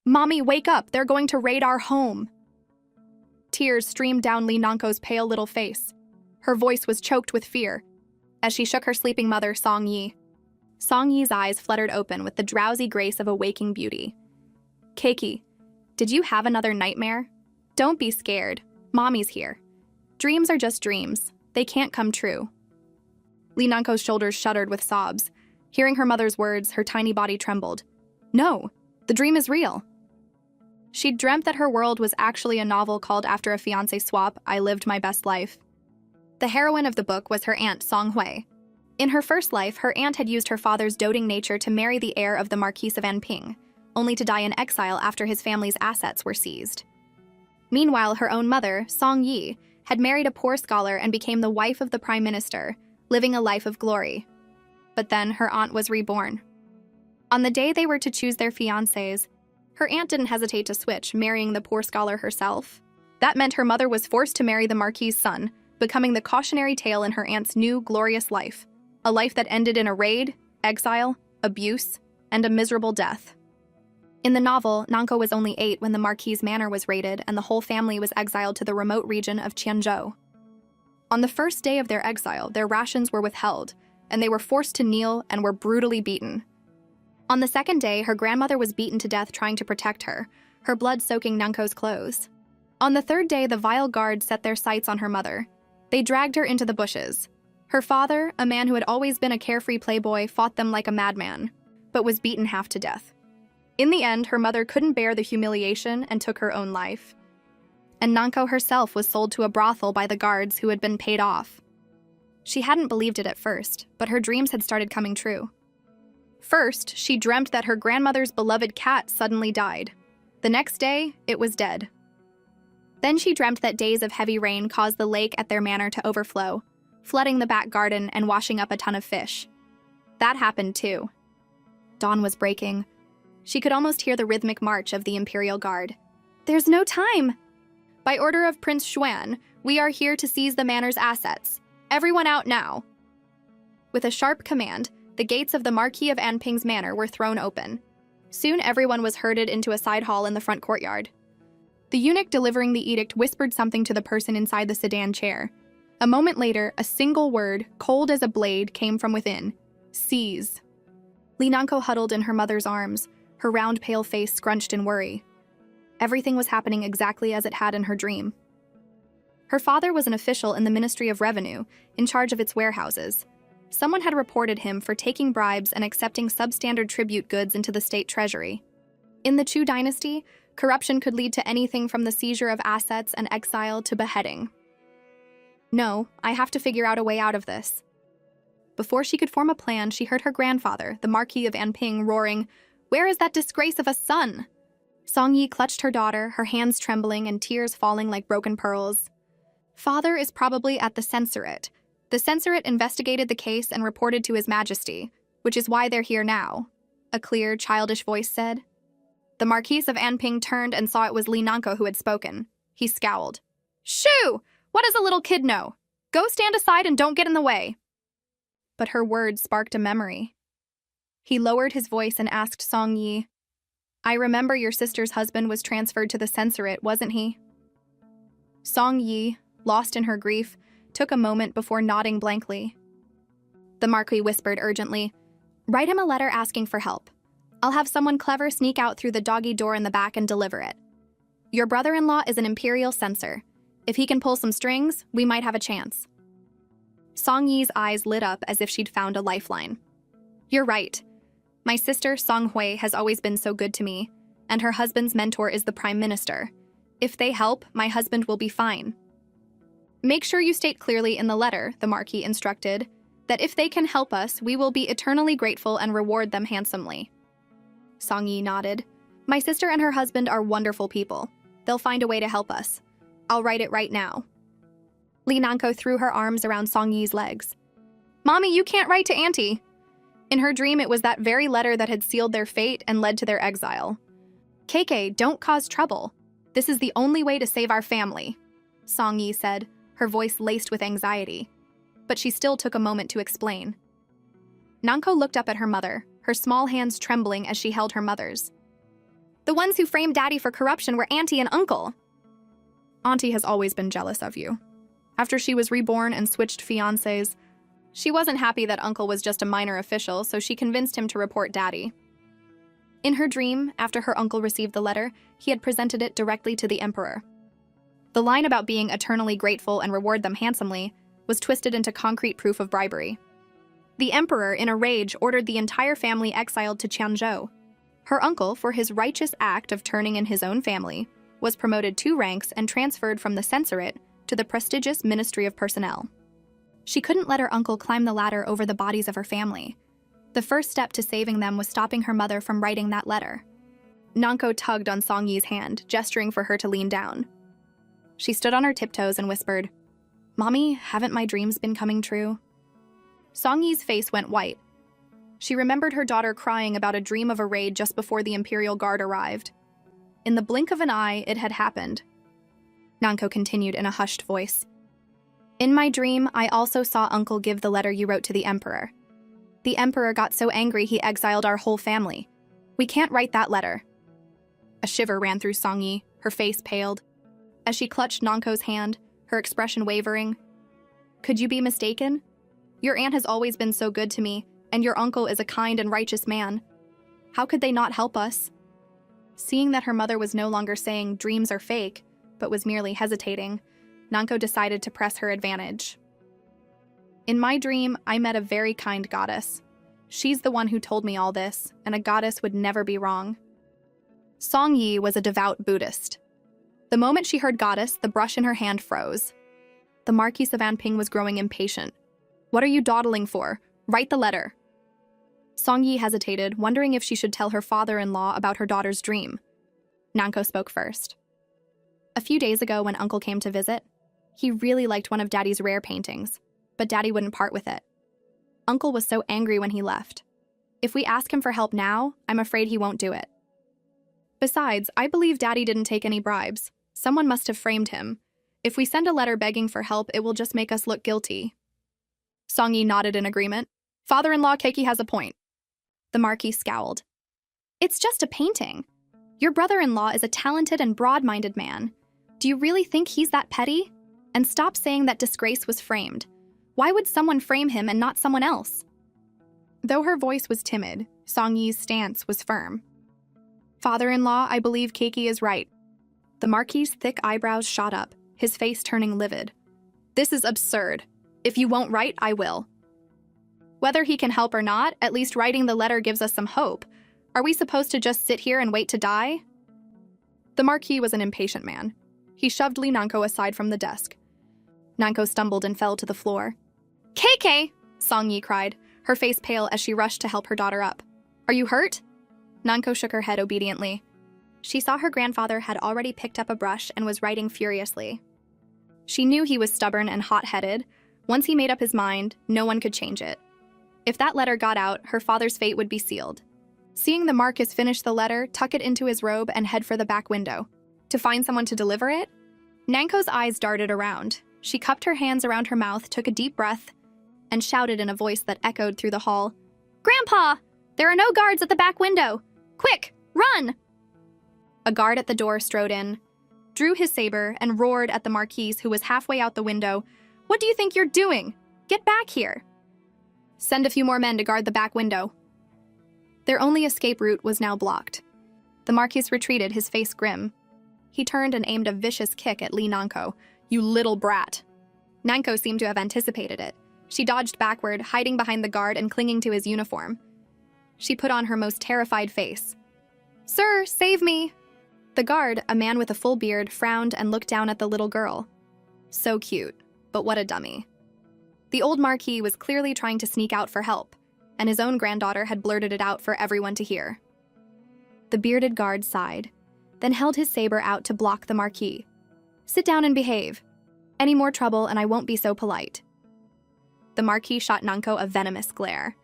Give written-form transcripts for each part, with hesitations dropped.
"Mommy, wake up! They're going to raid our home!" Tears streamed down Lee Nanko's pale little face. Her voice was choked with fear as she shook her sleeping mother, Song Yi. Song Yi's eyes fluttered open with the drowsy grace of a waking beauty. "Keiki, did you have another nightmare? Don't be scared. Mommy's here. Dreams are just dreams. They can't come true." Lee Nanko's shoulders shuddered with sobs. Hearing her mother's words, her tiny body trembled. No, the dream is real. She'd dreamt that her world was actually a novel called after a fiancé swap, I Lived My Best Life. The heroine of the book was her aunt, Song Hui. In her first life, her aunt had used her father's doting nature to marry the heir of the Marquis of Anping, only to die in exile after his family's assets were seized. Meanwhile, her own mother, Song Yi, had married a poor scholar and became the wife of the prime minister, living a life of glory. But then her aunt was reborn. On the day they were to choose their fiancés, her aunt didn't hesitate to switch, marrying the poor scholar herself. That meant her mother was forced to marry the Marquis' son, becoming the cautionary tale in her aunt's new, glorious life. A life that ended in a raid, exile, abuse, and a miserable death. In the novel, Nanko was only 8 when the Marquis' manor was raided and the whole family was exiled to the remote region of Qianzhou. On the first day of their exile, their rations were withheld, and they were forced to kneel and were brutally beaten. On the second day, her grandmother was beaten to death trying to protect her, her blood soaking Nanko's clothes. On the third day, the vile guards set their sights on her mother. They dragged her into the bushes. Her father, a man who had always been a carefree playboy, fought them like a madman, but was beaten half to death. In the end, her mother couldn't bear the humiliation and took her own life. And Nanko herself was sold to a brothel by the guards who had been paid off. She hadn't believed it at first, but her dreams had started coming true. First, she dreamt that her grandmother's beloved cat suddenly died. The next day, it was dead. Then she dreamt that days of heavy rain caused the lake at their manor to overflow, flooding the back garden and washing up a ton of fish. That happened too. Dawn was breaking. She could almost hear the rhythmic march of the Imperial Guard. "There's no time!" "By order of Prince Xuan, we are here to seize the manor's assets. Everyone out now!" With a sharp command, the gates of the Marquis of Anping's manor were thrown open. Soon everyone was herded into a side hall in the front courtyard. The eunuch delivering the edict whispered something to the person inside the sedan chair. A moment later, a single word, cold as a blade, came from within. "Seize." Lee Nanko huddled in her mother's arms, her round pale face scrunched in worry. Everything was happening exactly as it had in her dream. Her father was an official in the Ministry of Revenue, in charge of its warehouses. Someone had reported him for taking bribes and accepting substandard tribute goods into the state treasury. In the Chu dynasty, corruption could lead to anything from the seizure of assets and exile to beheading. "No, I have to figure out a way out of this." Before she could form a plan, she heard her grandfather, the Marquis of Anping, roaring, "Where is that disgrace of a son?" Song Yi clutched her daughter, her hands trembling and tears falling like broken pearls. "Father is probably at the censorate. The censorate investigated the case and reported to His Majesty, which is why they're here now," a clear, childish voice said. The Marquis of Anping turned and saw it was Lee Nanko who had spoken. He scowled. "Shoo! What does a little kid know? Go stand aside and don't get in the way." But her words sparked a memory. He lowered his voice and asked Song Yi, "I remember your sister's husband was transferred to the censorate, wasn't he?" Song Yi, lost in her grief, took a moment before nodding blankly. The Marquis whispered urgently, "Write him a letter asking for help. I'll have someone clever sneak out through the doggy door in the back and deliver it. Your brother-in-law is an imperial censor. If he can pull some strings, we might have a chance." Song Yi's eyes lit up as if she'd found a lifeline. "You're right. My sister, Song Hui, has always been so good to me, and her husband's mentor is the Prime Minister. If they help, my husband will be fine." "Make sure you state clearly in the letter," the Marquis instructed, "that if they can help us, we will be eternally grateful and reward them handsomely." Song Yi nodded. "My sister and her husband are wonderful people. They'll find a way to help us. I'll write it right now." Lee Nanko threw her arms around Song Yi's legs. "Mommy, you can't write to Auntie." In her dream, it was that very letter that had sealed their fate and led to their exile. "KK, don't cause trouble. This is the only way to save our family," Song Yi said, her voice laced with anxiety. But she still took a moment to explain. Nanko looked up at her mother, her small hands trembling as she held her mother's. The ones who framed Daddy for corruption were Auntie and Uncle. Auntie has always been jealous of you. After she was reborn and switched fiancés, she wasn't happy that Uncle was just a minor official, so she convinced him to report Daddy. In her dream, after her uncle received the letter, he had presented it directly to the Emperor. The line about being eternally grateful and reward them handsomely was twisted into concrete proof of bribery. The Emperor, in a rage, ordered the entire family exiled to Qianzhou. Her uncle, for his righteous act of turning in his own family, was promoted 2 ranks and transferred from the censorate to the prestigious Ministry of Personnel. She couldn't let her uncle climb the ladder over the bodies of her family. The first step to saving them was stopping her mother from writing that letter. Nanko tugged on Song Yi's hand, gesturing for her to lean down. She stood on her tiptoes and whispered, "Mommy, haven't my dreams been coming true?" Song Yi's face went white. She remembered her daughter crying about a dream of a raid just before the Imperial Guard arrived. In the blink of an eye, it had happened. Nanko continued in a hushed voice. "In my dream, I also saw Uncle give the letter you wrote to the Emperor. The Emperor got so angry he exiled our whole family. We can't write that letter." A shiver ran through Song Yi, her face paled. As she clutched Nanko's hand, her expression wavering. "Could you be mistaken? Your aunt has always been so good to me, and your uncle is a kind and righteous man. How could they not help us?" Seeing that her mother was no longer saying dreams are fake, but was merely hesitating, Nanko decided to press her advantage. "In my dream, I met a very kind goddess. She's the one who told me all this, and a goddess would never be wrong." Song Yi was a devout Buddhist. The moment she heard goddess, the brush in her hand froze. The Marquis of Anping was growing impatient. "What are you dawdling for? Write the letter." Song Yi hesitated, wondering if she should tell her father-in-law about her daughter's dream. Nanko spoke first. "A few days ago when Uncle came to visit, he really liked one of Daddy's rare paintings, but Daddy wouldn't part with it. Uncle was so angry when he left. If we ask him for help now, I'm afraid he won't do it. Besides, I believe Daddy didn't take any bribes. Someone must have framed him. If we send a letter begging for help, it will just make us look guilty." Song Yi nodded in agreement. "Father-in-law Keiki has a point." The Marquis scowled. "It's just a painting. Your brother-in-law is a talented and broad-minded man. Do you really think he's that petty? And stop saying that disgrace was framed. Why would someone frame him and not someone else?" Though her voice was timid, Song Yi's stance was firm. "Father-in-law, I believe Keiki is right." The Marquis's thick eyebrows shot up, his face turning livid. "This is absurd. If you won't write, I will." "Whether he can help or not, at least writing the letter gives us some hope. Are we supposed to just sit here and wait to die?" The Marquis was an impatient man. He shoved Li Nanko aside from the desk. Nanko stumbled and fell to the floor. "KK!" Song Yi cried, her face pale as she rushed to help her daughter up. "Are you hurt?" Nanko shook her head obediently. She saw her grandfather had already picked up a brush and was writing furiously. She knew he was stubborn and hot-headed. Once he made up his mind, no one could change it. If that letter got out, her father's fate would be sealed. Seeing the Marquis finish the letter, tuck it into his robe, and head for the back window. To find someone to deliver it? Nanko's eyes darted around. She cupped her hands around her mouth, took a deep breath, and shouted in a voice that echoed through the hall, "Grandpa! There are no guards at the back window! Quick, run!" A guard at the door strode in, drew his saber, and roared at the Marquis, who was halfway out the window. "What do you think you're doing? Get back here!" "Send a few more men to guard the back window." Their only escape route was now blocked. The Marquis retreated, his face grim. He turned and aimed a vicious kick at Li Nanko. "You little brat." Nanko seemed to have anticipated it. She dodged backward, hiding behind the guard and clinging to his uniform. She put on her most terrified face. "Sir, save me!" The guard, a man with a full beard, frowned and looked down at the little girl. So cute, but what a dummy. The old Marquis was clearly trying to sneak out for help, and his own granddaughter had blurted it out for everyone to hear. The bearded guard sighed, then held his saber out to block the Marquis. "Sit down and behave. Any more trouble and I won't be so polite." The Marquis shot Nanko a venomous glare.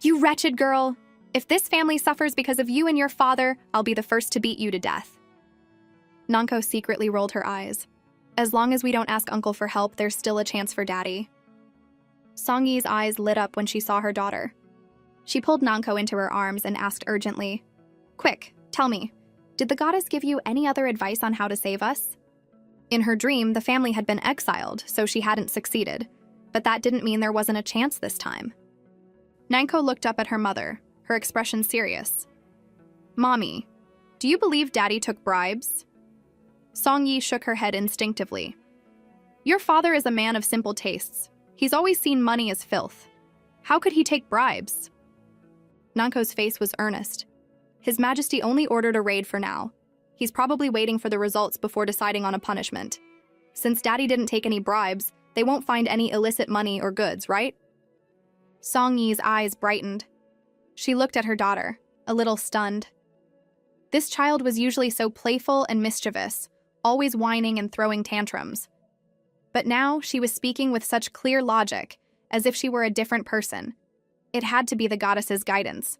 "You wretched girl! If this family suffers because of you and your father, I'll be the first to beat you to death." Nanko secretly rolled her eyes. As long as we don't ask Uncle for help, there's still a chance for Daddy. Song Yi's eyes lit up when she saw her daughter. She pulled Nanko into her arms and asked urgently, "Quick, tell me, Did the goddess give you any other advice on how to save us? In her dream, the family had been exiled, so she hadn't succeeded. But that didn't mean there wasn't a chance this time. Nanko looked up at her mother, her expression serious. Mommy, do you believe Daddy took bribes? Song Yi shook her head instinctively. Your father is a man of simple tastes. He's always seen money as filth. How could he take bribes? Nanko's face was earnest. His Majesty only ordered a raid for now. He's probably waiting for the results before deciding on a punishment. Since Daddy didn't take any bribes, they won't find any illicit money or goods, right? Song Yi's eyes brightened. She looked at her daughter, a little stunned. This child was usually so playful and mischievous, always whining and throwing tantrums. But now she was speaking with such clear logic, as if she were a different person. It had to be the goddess's guidance.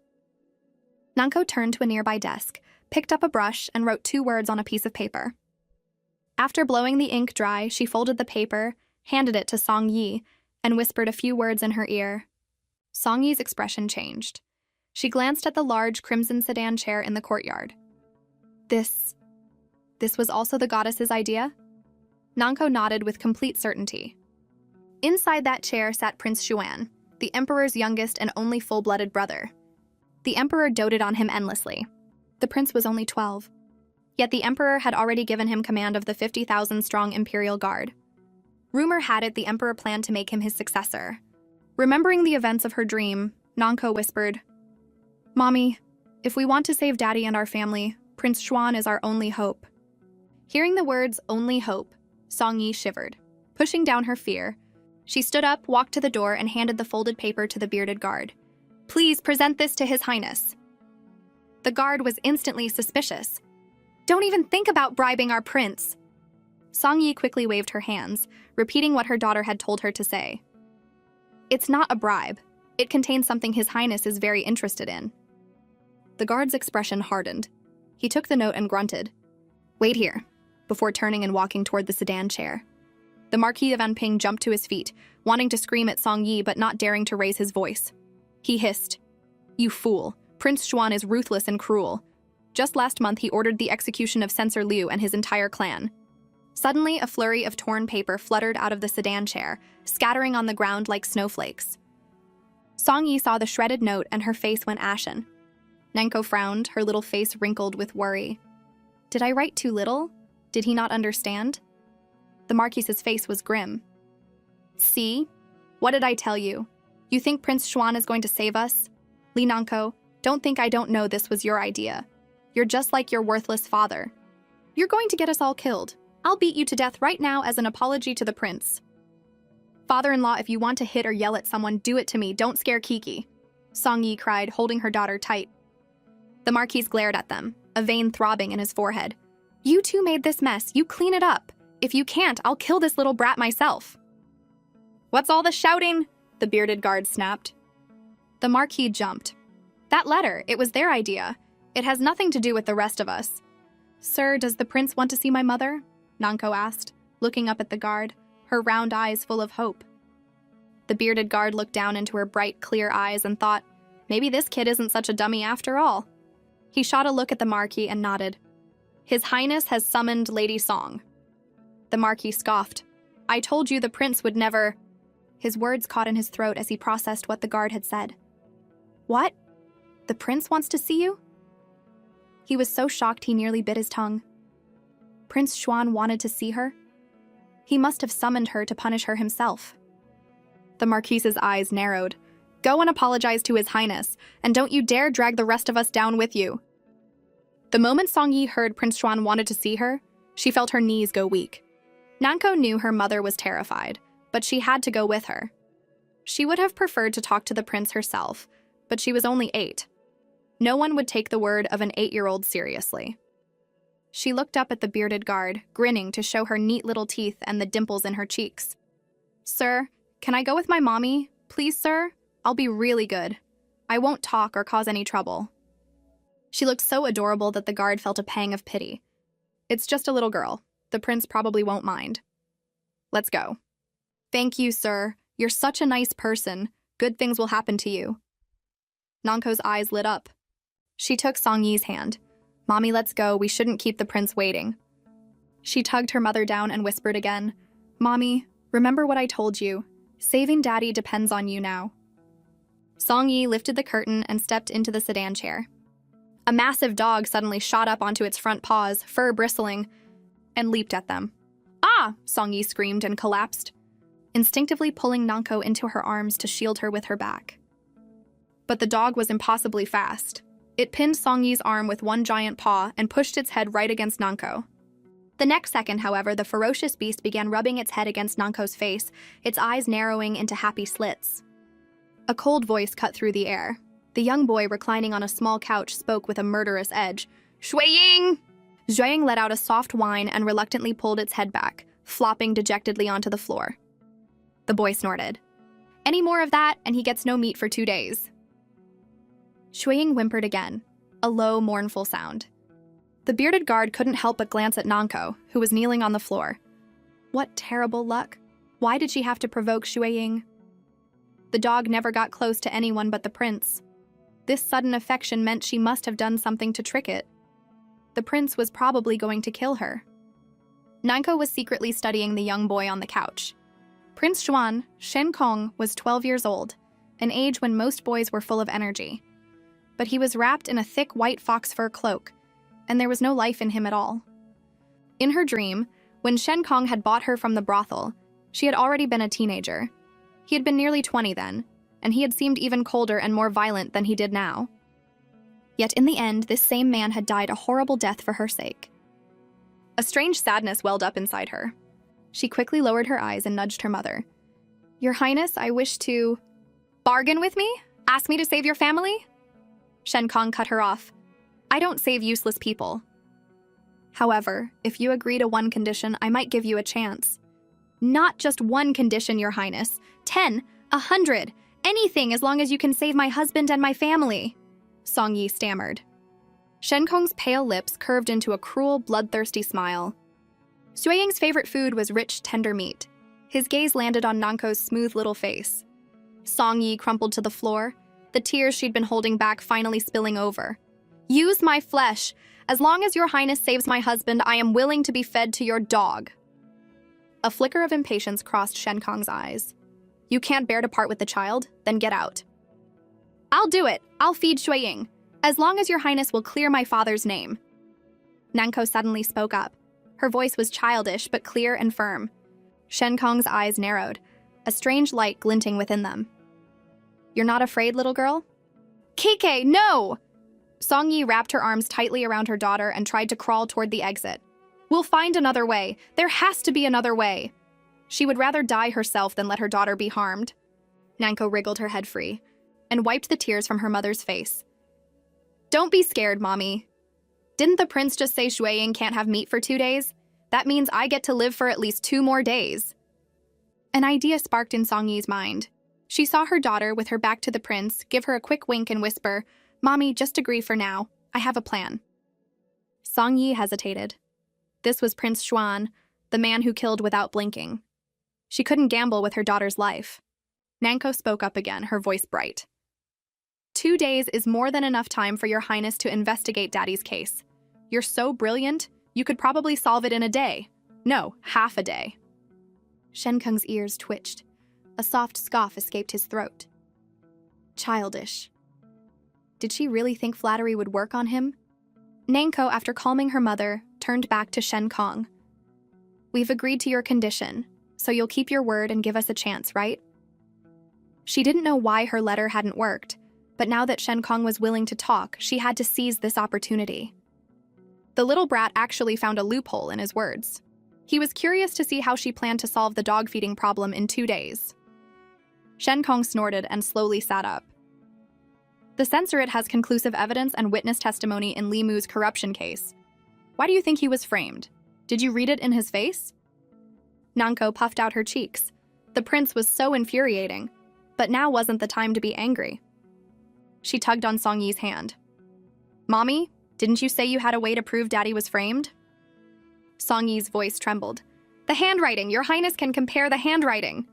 Nanko turned to a nearby desk, picked up a brush, and wrote 2 words on a piece of paper. After blowing the ink dry, she folded the paper, handed it to Song Yi, and whispered a few words in her ear. Song Yi's expression changed. She glanced at the large crimson sedan chair in the courtyard. This was also the goddess's idea? Nanko nodded with complete certainty. Inside that chair sat Prince Xuan, the emperor's youngest and only full-blooded brother. The emperor doted on him endlessly. The prince was only 12. Yet the emperor had already given him command of the 50,000-strong imperial guard. Rumor had it the emperor planned to make him his successor. Remembering the events of her dream, Nanko whispered, Mommy, if we want to save Daddy and our family, Prince Xuan is our only hope. Hearing the words, only hope, Song Yi shivered. Pushing down her fear, she stood up, walked to the door, and handed the folded paper to the bearded guard. Please present this to His Highness. The guard was instantly suspicious. Don't even think about bribing our prince. Song Yi quickly waved her hands, repeating what her daughter had told her to say. It's not a bribe. It contains something His Highness is very interested in. The guard's expression hardened. He took the note and grunted. Wait here, before turning and walking toward the sedan chair. The Marquis of Anping jumped to his feet, wanting to scream at Song Yi but not daring to raise his voice. He hissed, You fool, Prince Xuan is ruthless and cruel. Just last month he ordered the execution of Censor Liu and his entire clan. Suddenly, a flurry of torn paper fluttered out of the sedan chair, scattering on the ground like snowflakes. Song Yi saw the shredded note and her face went ashen. Nanko frowned, her little face wrinkled with worry. Did I write too little? Did he not understand? The Marquis's face was grim. See? What did I tell you? You think Prince Xuan is going to save us? Li Nanko, don't think I don't know this was your idea. You're just like your worthless father. You're going to get us all killed. I'll beat you to death right now as an apology to the prince. Father-in-law, if you want to hit or yell at someone, do it to me. Don't scare Kiki. Song Yi cried, holding her daughter tight. The Marquis glared at them, a vein throbbing in his forehead. You two made this mess. You clean it up. If you can't, I'll kill this little brat myself. What's all the shouting? The bearded guard snapped. The Marquis jumped. That letter, it was their idea. It has nothing to do with the rest of us. Sir, does the prince want to see my mother? Nanko asked, looking up at the guard, her round eyes full of hope. The bearded guard looked down into her bright, clear eyes and thought, maybe this kid isn't such a dummy after all. He shot a look at the Marquis and nodded. His Highness has summoned Lady Song. The Marquis scoffed. I told you the prince would never... His words caught in his throat as he processed what the guard had said. What? The prince wants to see you? He was so shocked he nearly bit his tongue. Prince Xuan wanted to see her? He must have summoned her to punish her himself. The Marquis's eyes narrowed. Go and apologize to His Highness, and don't you dare drag the rest of us down with you. The moment Song Yi heard Prince Xuan wanted to see her, she felt her knees go weak. Nanko knew her mother was terrified, but she had to go with her. She would have preferred to talk to the prince herself, but she was only 8. No one would take the word of an 8-year-old seriously. She looked up at the bearded guard, grinning to show her neat little teeth and the dimples in her cheeks. Sir, can I go with my mommy? Please, sir? I'll be really good. I won't talk or cause any trouble. She looked so adorable that the guard felt a pang of pity. It's just a little girl. The prince probably won't mind. Let's go. Thank you, sir. You're such a nice person. Good things will happen to you. Nanko's eyes lit up. She took Song Yi's hand. Mommy, let's go. We shouldn't keep the prince waiting. She tugged her mother down and whispered again, Mommy, remember what I told you. Saving Daddy depends on you now. Song Yi lifted the curtain and stepped into the sedan chair. A massive dog suddenly shot up onto its front paws, fur bristling, and leaped at them. Ah! Song Yi screamed and collapsed, instinctively pulling Nanko into her arms to shield her with her back. But the dog was impossibly fast. It pinned Song Yi's arm with one giant paw and pushed its head right against Nanko. The next second, however, the ferocious beast began rubbing its head against Nanko's face, its eyes narrowing into happy slits. A cold voice cut through the air. The young boy reclining on a small couch spoke with a murderous edge. Shuiying! Zhuiying let out a soft whine and reluctantly pulled its head back, flopping dejectedly onto the floor. The boy snorted. Any more of that, and he gets no meat for 2 days. Shuiying whimpered again, a low, mournful sound. The bearded guard couldn't help but glance at Nanko, who was kneeling on the floor. What terrible luck. Why did she have to provoke Shuiying? The dog never got close to anyone but the prince. This sudden affection meant she must have done something to trick it. The prince was probably going to kill her. Nanko was secretly studying the young boy on the couch. Prince Xuan, Shen Kong, was 12 years old, an age when most boys were full of energy. But he was wrapped in a thick white fox fur cloak, and there was no life in him at all. In her dream, when Shen Kong had bought her from the brothel, she had already been a teenager. He had been nearly 20 then, and he had seemed even colder and more violent than he did now. Yet in the end, this same man had died a horrible death for her sake. A strange sadness welled up inside her. She quickly lowered her eyes and nudged her mother. Your Highness, I wish to... Bargain with me? Ask me to save your family? Shen Kong cut her off. I don't save useless people. However, if you agree to one condition, I might give you a chance. Not just one condition, Your Highness. 10, 100, anything as long as you can save my husband and my family, Song Yi stammered. Shen Kong's pale lips curved into a cruel, bloodthirsty smile. Shuiying's favorite food was rich, tender meat. His gaze landed on Nanko's smooth little face. Song Yi crumpled to the floor, the tears she'd been holding back finally spilling over. Use my flesh. As long as Your Highness saves my husband, I am willing to be fed to your dog. A flicker of impatience crossed Shen Kong's eyes. You can't bear to part with the child? Then get out. I'll do it. I'll feed Shuiying, as long as Your Highness will clear my father's name. Nanko suddenly spoke up. Her voice was childish but clear and firm. Shen Kong's eyes narrowed, a strange light glinting within them. You're not afraid, little girl? Kike, no! Song Yi wrapped her arms tightly around her daughter and tried to crawl toward the exit. We'll find another way. There has to be another way. She would rather die herself than let her daughter be harmed. Nanko wriggled her head free and wiped the tears from her mother's face. Don't be scared, Mommy. Didn't the prince just say Shuiying can't have meat for 2 days? That means I get to live for at least 2 more days. An idea sparked in Song Yi's mind. She saw her daughter, with her back to the prince, give her a quick wink and whisper, Mommy, just agree for now. I have a plan. Song Yi hesitated. This was Prince Xuan, the man who killed without blinking. She couldn't gamble with her daughter's life. Nanko spoke up again, her voice bright. 2 days is more than enough time for Your Highness to investigate Daddy's case. You're so brilliant, you could probably solve it in a day. No, half a day. Shen Kong's ears twitched. A soft scoff escaped his throat. Childish. Did she really think flattery would work on him? Nanko, after calming her mother, turned back to Shen Kong. We've agreed to your condition, so you'll keep your word and give us a chance, right? She didn't know why her letter hadn't worked, but now that Shen Kong was willing to talk, she had to seize this opportunity. The little brat actually found a loophole in his words. He was curious to see how she planned to solve the dog feeding problem in 2 days. Shen Kong snorted and slowly sat up. The censorate has conclusive evidence and witness testimony in Li Mu's corruption case. Why do you think he was framed? Did you read it in his face? Nanko puffed out her cheeks. The prince was so infuriating, but now wasn't the time to be angry. She tugged on Song Yi's hand. Mommy, didn't you say you had a way to prove Daddy was framed? Song Yi's voice trembled. The handwriting, Your Highness can compare the handwriting.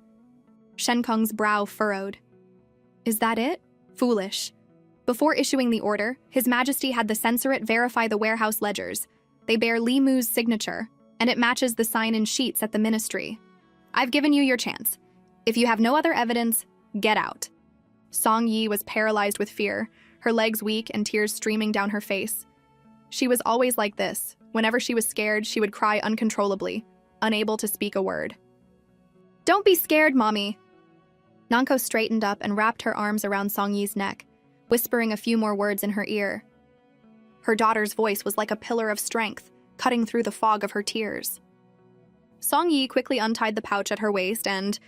Shen Kong's brow furrowed. Is that it? Foolish. Before issuing the order, His Majesty had the censorate verify the warehouse ledgers. They bear Li Mu's signature, and it matches the sign-in sheets at the ministry. I've given you your chance. If you have no other evidence, get out. Song Yi was paralyzed with fear, her legs weak and tears streaming down her face. She was always like this. Whenever she was scared, she would cry uncontrollably, unable to speak a word. Don't be scared, Mommy. Nanko straightened up and wrapped her arms around Song Yi's neck, whispering a few more words in her ear. Her daughter's voice was like a pillar of strength, cutting through the fog of her tears. Song Yi quickly untied the pouch at her waist and,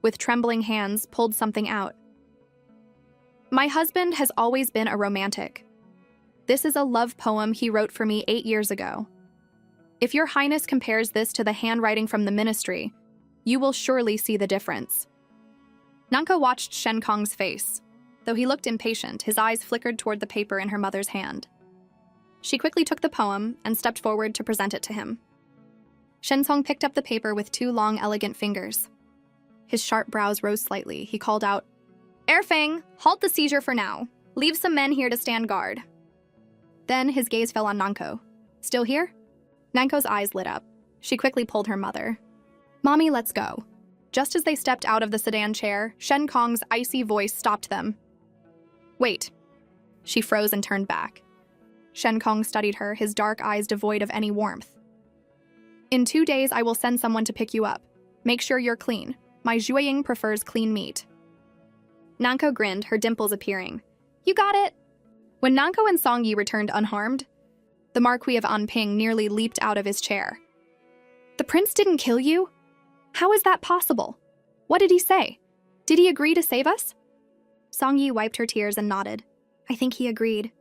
with trembling hands, pulled something out. My husband has always been a romantic. This is a love poem he wrote for me 8 years ago. If your highness compares this to the handwriting from the ministry, you will surely see the difference. Nanko watched Shen Kong's face. Though he looked impatient, his eyes flickered toward the paper in her mother's hand. She quickly took the poem and stepped forward to present it to him. Shen Kong picked up the paper with 2 long, elegant fingers. His sharp brows rose slightly. He called out, Erfang, halt the seizure for now. Leave some men here to stand guard. Then his gaze fell on Nanko. Still here? Nanko's eyes lit up. She quickly pulled her mother. Mommy, let's go. Just as they stepped out of the sedan chair, Shen Kong's icy voice stopped them. Wait. She froze and turned back. Shen Kong studied her, his dark eyes devoid of any warmth. In 2 days, I will send someone to pick you up. Make sure you're clean. My Zhuiying prefers clean meat. Nanko grinned, her dimples appearing. You got it! When Nanko and Song Yi returned unharmed, the Marquis of Anping nearly leaped out of his chair. The prince didn't kill you? How is that possible? What did he say? Did he agree to save us? Song Yi wiped her tears and nodded. I think he agreed.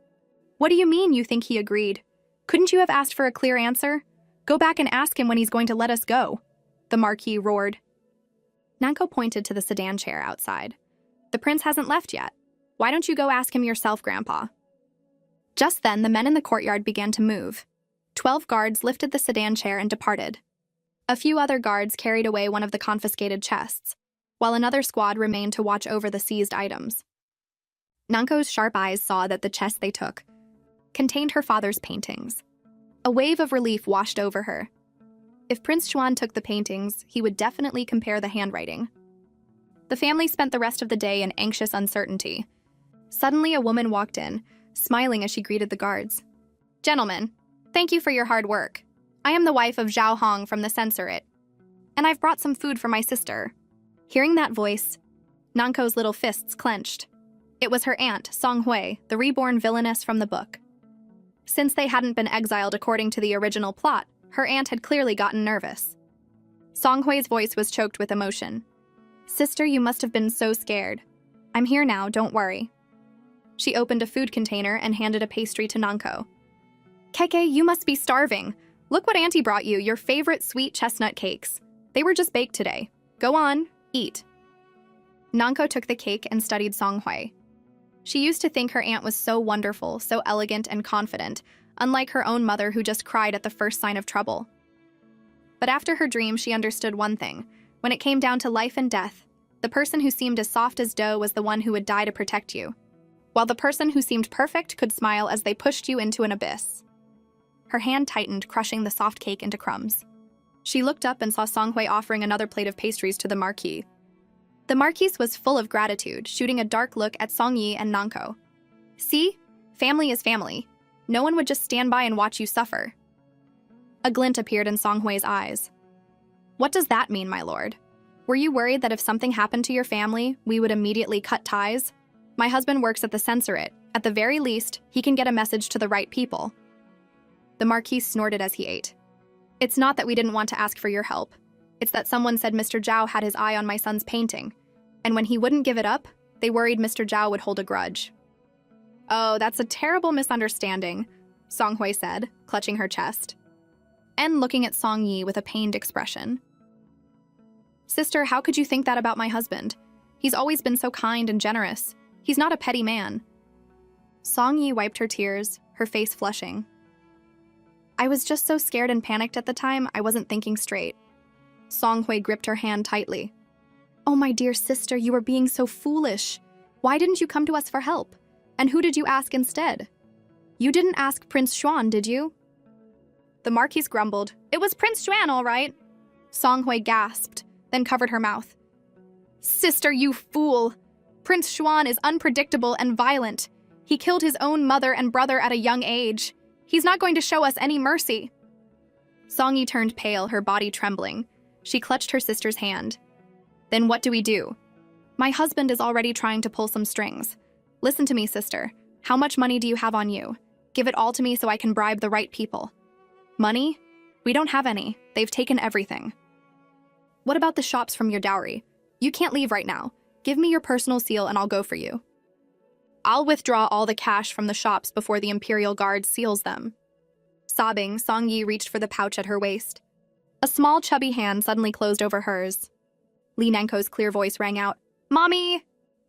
What do you mean you think he agreed? Couldn't you have asked for a clear answer? Go back and ask him when he's going to let us go, the Marquis roared. Nanko pointed to the sedan chair outside. The prince hasn't left yet. Why don't you go ask him yourself, Grandpa? Just then, the men in the courtyard began to move. 12 guards lifted the sedan chair and departed. A few other guards carried away one of the confiscated chests, while another squad remained to watch over the seized items. Nanko's sharp eyes saw that the chest they took contained her father's paintings. A wave of relief washed over her. If Prince Xuan took the paintings, he would definitely compare the handwriting. The family spent the rest of the day in anxious uncertainty. Suddenly, a woman walked in, smiling as she greeted the guards. Gentlemen, thank you for your hard work. I am the wife of Zhao Hong from the censorate, and I've brought some food for my sister. Hearing that voice, Nanko's little fists clenched. It was her aunt, Song Hui, the reborn villainess from the book. Since they hadn't been exiled according to the original plot, her aunt had clearly gotten nervous. Song Hui's voice was choked with emotion. Sister, you must have been so scared. I'm here now, don't worry. She opened a food container and handed a pastry to Nanko. Keke, you must be starving. Look what Auntie brought you, your favorite sweet chestnut cakes. They were just baked today. Go on, eat. Nanko took the cake and studied Song Hui. She used to think her aunt was so wonderful, so elegant and confident, unlike her own mother who just cried at the first sign of trouble. But after her dream, she understood one thing. When it came down to life and death, the person who seemed as soft as dough was the one who would die to protect you, while the person who seemed perfect could smile as they pushed you into an abyss. Her hand tightened, crushing the soft cake into crumbs. She looked up and saw Song Hui offering another plate of pastries to the Marquis. The Marquis was full of gratitude, shooting a dark look at Song Yi and Nanko. See? Family is family. No one would just stand by and watch you suffer. A glint appeared in Song Hui's eyes. What does that mean, my lord? Were you worried that if something happened to your family, we would immediately cut ties? My husband works at the censorate. At the very least, he can get a message to the right people. The Marquis snorted as he ate. It's not that we didn't want to ask for your help. It's that someone said Mr. Zhao had his eye on my son's painting, and when he wouldn't give it up, they worried Mr. Zhao would hold a grudge. Oh, that's a terrible misunderstanding, Song Hui said, clutching her chest, and looking at Song Yi with a pained expression. Sister, how could you think that about my husband? He's always been so kind and generous. He's not a petty man. Song Yi wiped her tears, her face flushing. I was just so scared and panicked at the time, I wasn't thinking straight. Song Hui gripped her hand tightly. Oh, my dear sister, you were being so foolish. Why didn't you come to us for help? And who did you ask instead? You didn't ask Prince Xuan, did you? The Marquis grumbled. It was Prince Xuan, all right. Song Hui gasped, then covered her mouth. Sister, you fool! Prince Xuan is unpredictable and violent. He killed his own mother and brother at a young age. He's not going to show us any mercy. Song Yi turned pale, her body trembling. She clutched her sister's hand. Then what do we do? My husband is already trying to pull some strings. Listen to me, sister. How much money do you have on you? Give it all to me so I can bribe the right people. Money? We don't have any. They've taken everything. What about the shops from your dowry? You can't leave right now. Give me your personal seal and I'll go for you. I'll withdraw all the cash from the shops before the Imperial Guard seals them. Sobbing, Song Yi reached for the pouch at her waist. A small, chubby hand suddenly closed over hers. Li Nanko's clear voice rang out, Mommy!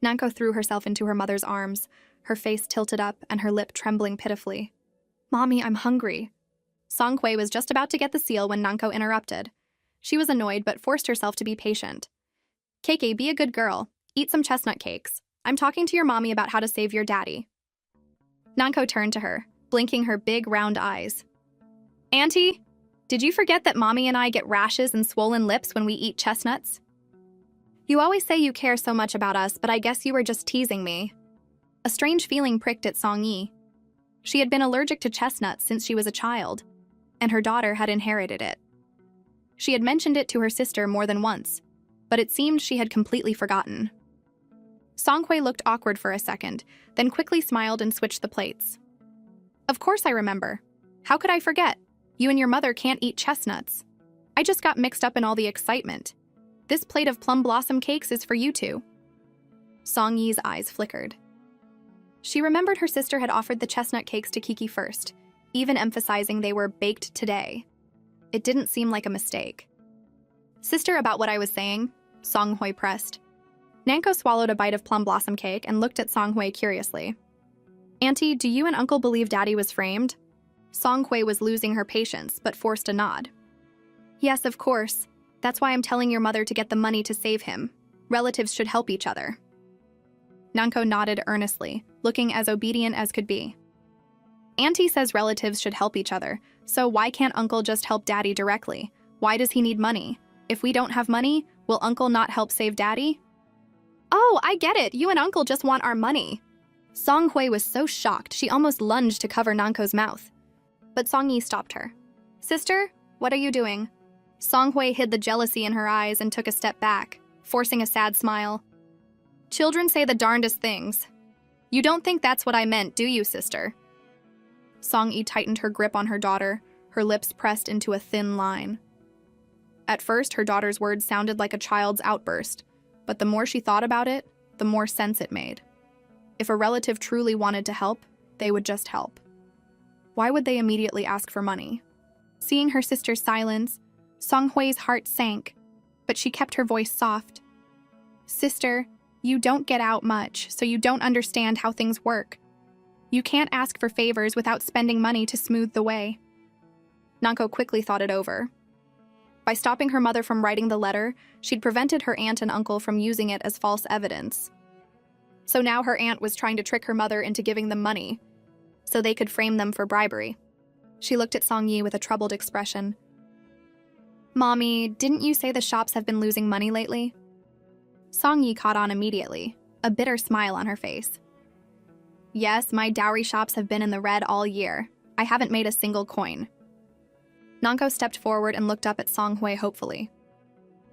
Nanko threw herself into her mother's arms, her face tilted up and her lip trembling pitifully. Mommy, I'm hungry. Song Hui was just about to get the seal when Nanko interrupted. She was annoyed but forced herself to be patient. Keikei, be a good girl. Eat some chestnut cakes. I'm talking to your mommy about how to save your daddy. Nanko turned to her, blinking her big round eyes. Auntie, did you forget that Mommy and I get rashes and swollen lips when we eat chestnuts? You always say you care so much about us, but I guess you were just teasing me. A strange feeling pricked at Song Yi. She had been allergic to chestnuts since she was a child, and her daughter had inherited it. She had mentioned it to her sister more than once, but it seemed she had completely forgotten. Song Hui looked awkward for a second, then quickly smiled and switched the plates. Of course I remember. How could I forget? You and your mother can't eat chestnuts. I just got mixed up in all the excitement. This plate of plum blossom cakes is for you two. Song Yi's eyes flickered. She remembered her sister had offered the chestnut cakes to Kiki first, even emphasizing they were baked today. It didn't seem like a mistake. Sister, about what I was saying, Song Hui pressed. Nanko swallowed a bite of plum blossom cake and looked at Song Hui curiously. Auntie, do you and Uncle believe Daddy was framed? Song Hui was losing her patience, but forced a nod. Yes, of course. That's why I'm telling your mother to get the money to save him. Relatives should help each other. Nanko nodded earnestly, looking as obedient as could be. Auntie says relatives should help each other, so why can't Uncle just help Daddy directly? Why does he need money? If we don't have money, will Uncle not help save Daddy? Oh, I get it. You and Uncle just want our money. Song Hui was so shocked she almost lunged to cover Nanko's mouth. But Song Yi stopped her. Sister, what are you doing? Song Hui hid the jealousy in her eyes and took a step back, forcing a sad smile. Children say the darndest things. You don't think that's what I meant, do you, sister? Song Yi tightened her grip on her daughter, her lips pressed into a thin line. At first, her daughter's words sounded like a child's outburst, but the more she thought about it, the more sense it made. If a relative truly wanted to help, they would just help. Why would they immediately ask for money? Seeing her sister's silence, Song Hui's heart sank, but she kept her voice soft. Sister, you don't get out much, so you don't understand how things work. You can't ask for favors without spending money to smooth the way. Nanko quickly thought it over. By stopping her mother from writing the letter, she'd prevented her aunt and uncle from using it as false evidence. So now her aunt was trying to trick her mother into giving them money, so they could frame them for bribery. She looked at Song Yi with a troubled expression. Mommy, didn't you say the shops have been losing money lately? Song Yi caught on immediately, a bitter smile on her face. Yes, my dowry shops have been in the red all year. I haven't made a single coin. Nanko stepped forward and looked up at Song Hui hopefully.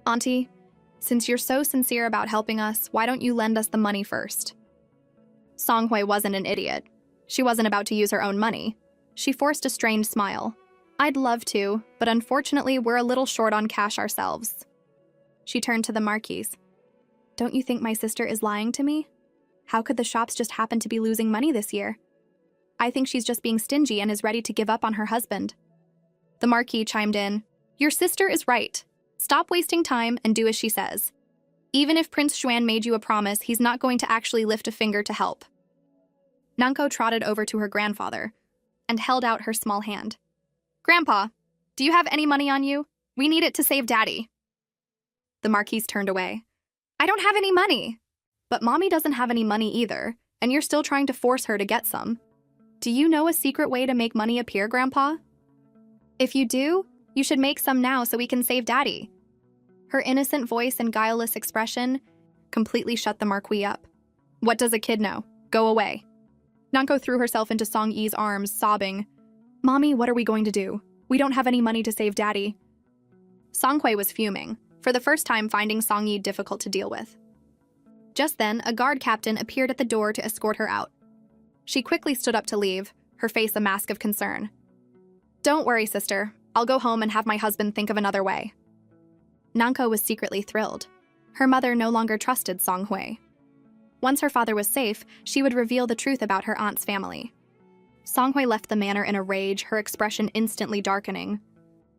Auntie, since you're so sincere about helping us, why don't you lend us the money first? Song Hui wasn't an idiot. She wasn't about to use her own money. She forced a strained smile. I'd love to, but unfortunately we're a little short on cash ourselves. She turned to the Marquis. Don't you think my sister is lying to me? How could the shops just happen to be losing money this year? I think she's just being stingy and is ready to give up on her husband. The Marquis chimed in. Your sister is right. Stop wasting time and do as she says. Even if Prince Xuan made you a promise, he's not going to actually lift a finger to help. Nanko trotted over to her grandfather and held out her small hand. Grandpa, do you have any money on you? We need it to save Daddy. The Marquis turned away. I don't have any money. But Mommy doesn't have any money either. and you're still trying to force her to get some. Do you know a secret way to make money appear, Grandpa? If you do, you should make some now so we can save Daddy. Her innocent voice and guileless expression completely shut the Marquis up. What does a kid know? Go away. Nanko threw herself into Song Yi's arms, sobbing, Mommy, what are we going to do? We don't have any money to save Daddy. Song Hui was fuming, for the first time finding Song Yi difficult to deal with. Just then, a guard captain appeared at the door to escort her out. She quickly stood up to leave, her face a mask of concern. Don't worry, sister. I'll go home and have my husband think of another way. Nanko was secretly thrilled. Her mother no longer trusted Song Hui. Once her father was safe, she would reveal the truth about her aunt's family. Song Hui left the manor in a rage, her expression instantly darkening.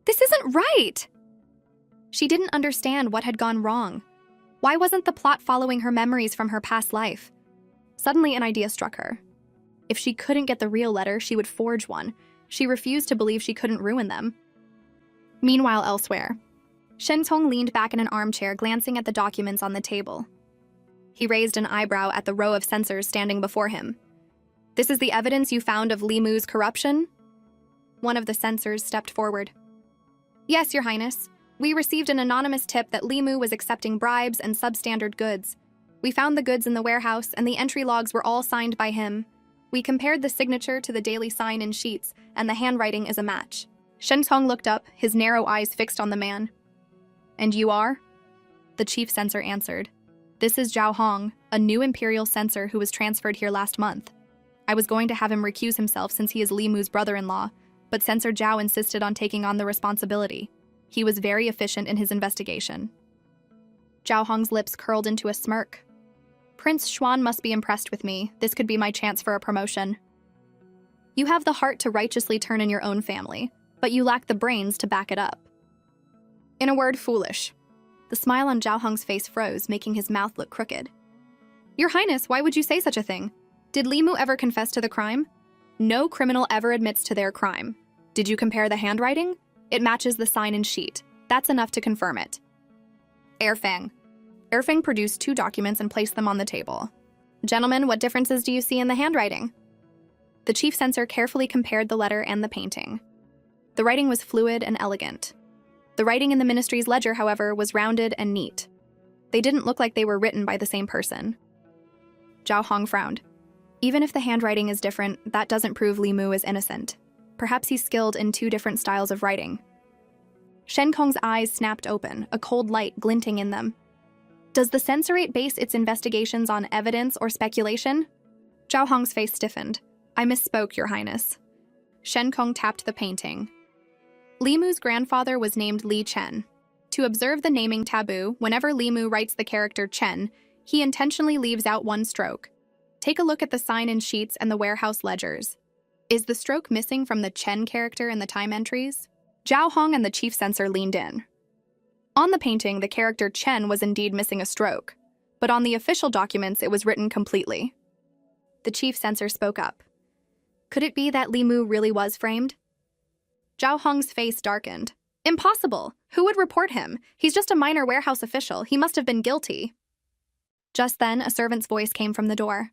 This isn't right! She didn't understand what had gone wrong. Why wasn't the plot following her memories from her past life? Suddenly, an idea struck her. If she couldn't get the real letter, she would forge one. She refused to believe she couldn't ruin them. Meanwhile, elsewhere, Shen Tong leaned back in an armchair, glancing at the documents on the table. He raised an eyebrow at the row of censors standing before him. This is the evidence you found of Li Mu's corruption? One of the censors stepped forward. Yes, Your Highness. We received an anonymous tip that Li Mu was accepting bribes and substandard goods. We found the goods in the warehouse, and the entry logs were all signed by him. We compared the signature to the daily sign in sheets, and the handwriting is a match. Shen Tong looked up, his narrow eyes fixed on the man. And you are? The chief censor answered. This is Zhao Hong, a new imperial censor who was transferred here last month. I was going to have him recuse himself since he is Li Mu's brother-in-law, but Censor Zhao insisted on taking on the responsibility. He was very efficient in his investigation. Zhao Hong's lips curled into a smirk. Prince Xuan must be impressed with me. This could be my chance for a promotion. You have the heart to righteously turn in your own family, but you lack the brains to back it up. In a word, foolish. The smile on Zhao Hong's face froze, making his mouth look crooked. Your Highness, why would you say such a thing? Did Li Mu ever confess to the crime? No criminal ever admits to their crime. Did you compare the handwriting? It matches the sign and sheet. That's enough to confirm it. Erfang. Erfang produced 2 documents and placed them on the table. Gentlemen, what differences do you see in the handwriting? The chief censor carefully compared the letter and the painting. The writing was fluid and elegant. The writing in the ministry's ledger, however, was rounded and neat. They didn't look like they were written by the same person. Zhao Hong frowned. Even if the handwriting is different, that doesn't prove Li Mu is innocent. Perhaps he's skilled in 2 different styles of writing. Shen Kong's eyes snapped open, a cold light glinting in them. Does the censorate base its investigations on evidence or speculation? Zhao Hong's face stiffened. I misspoke, Your Highness. Shen Kong tapped the painting. Li Mu's grandfather was named Li Chen. To observe the naming taboo, whenever Li Mu writes the character Chen, he intentionally leaves out 1 stroke. Take a look at the sign in sheets and the warehouse ledgers. Is the stroke missing from the Chen character in the time entries? Zhao Hong and the chief censor leaned in. On the painting, the character Chen was indeed missing a stroke, but on the official documents, it was written completely. The chief censor spoke up. Could it be that Li Mu really was framed? Zhao Hong's face darkened. Impossible! Who would report him? He's just a minor warehouse official. He must have been guilty. Just then, a servant's voice came from the door.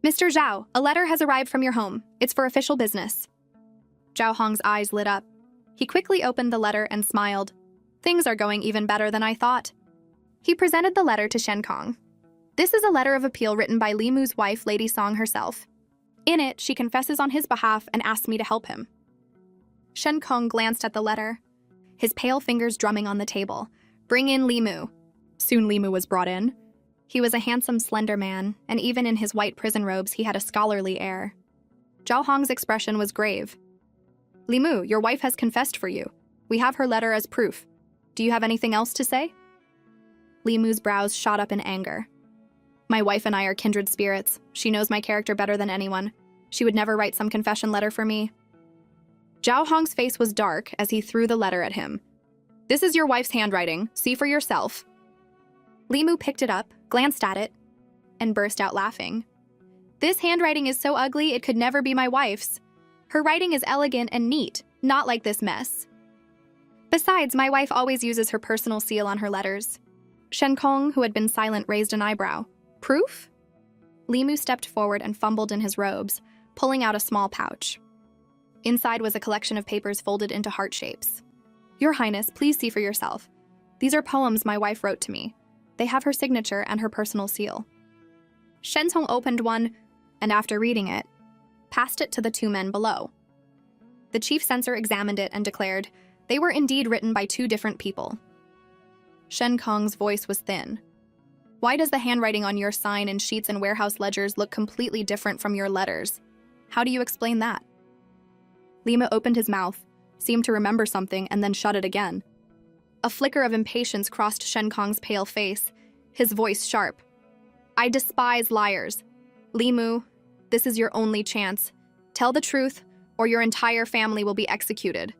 Mr. Zhao, a letter has arrived from your home. It's for official business. Zhao Hong's eyes lit up. He quickly opened the letter and smiled. Things are going even better than I thought. He presented the letter to Shen Kong. This is a letter of appeal written by Li Mu's wife, Lady Song herself. In it, she confesses on his behalf and asks me to help him. Shen Kong glanced at the letter, his pale fingers drumming on the table. Bring in Li Mu. Soon Li Mu was brought in. He was a handsome, slender man, and even in his white prison robes, he had a scholarly air. Zhao Hong's expression was grave. Li Mu, your wife has confessed for you. We have her letter as proof. Do you have anything else to say? Li Mu's brows shot up in anger. My wife and I are kindred spirits. She knows my character better than anyone. She would never write some confession letter for me. Zhao Hong's face was dark as he threw the letter at him. This is your wife's handwriting. See for yourself. Li Mu picked it up, glanced at it, and burst out laughing. This handwriting is so ugly it could never be my wife's. Her writing is elegant and neat, not like this mess. Besides, my wife always uses her personal seal on her letters. Shen Kong, who had been silent, raised an eyebrow. Proof? Limu stepped forward and fumbled in his robes, pulling out a small pouch. Inside was a collection of papers folded into heart shapes. Your Highness, please see for yourself. These are poems my wife wrote to me. They have her signature and her personal seal. Shenzhong opened one, and after reading it, passed it to the two men below. The chief censor examined it and declared they were indeed written by two different people. Shen Kong's voice was thin. Why does the handwriting on your sign and sheets and warehouse ledgers look completely different from your letters? How do you explain that? Lima opened his mouth, seemed to remember something, and then shut it again. A flicker of impatience crossed Shen Kong's pale face, his voice sharp. I despise liars. Limu, this is your only chance. Tell the truth, or your entire family will be executed.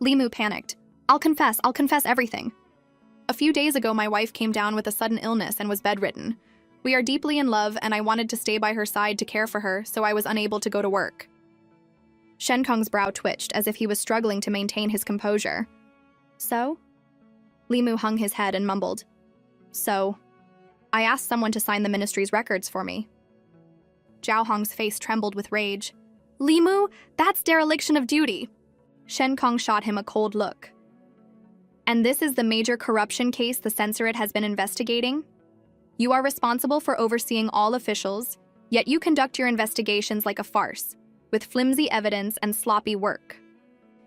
Limu panicked. I'll confess everything. A few days ago, my wife came down with a sudden illness and was bedridden. We are deeply in love, and I wanted to stay by her side to care for her, so I was unable to go to work. Shen Kong's brow twitched as if he was struggling to maintain his composure. So? Limu hung his head and mumbled. So, I asked someone to sign the ministry's records for me. Zhao Hong's face trembled with rage. Limu, that's dereliction of duty. Shen Kong shot him a cold look. And this is the major corruption case the censorate has been investigating? You are responsible for overseeing all officials, yet you conduct your investigations like a farce, with flimsy evidence and sloppy work.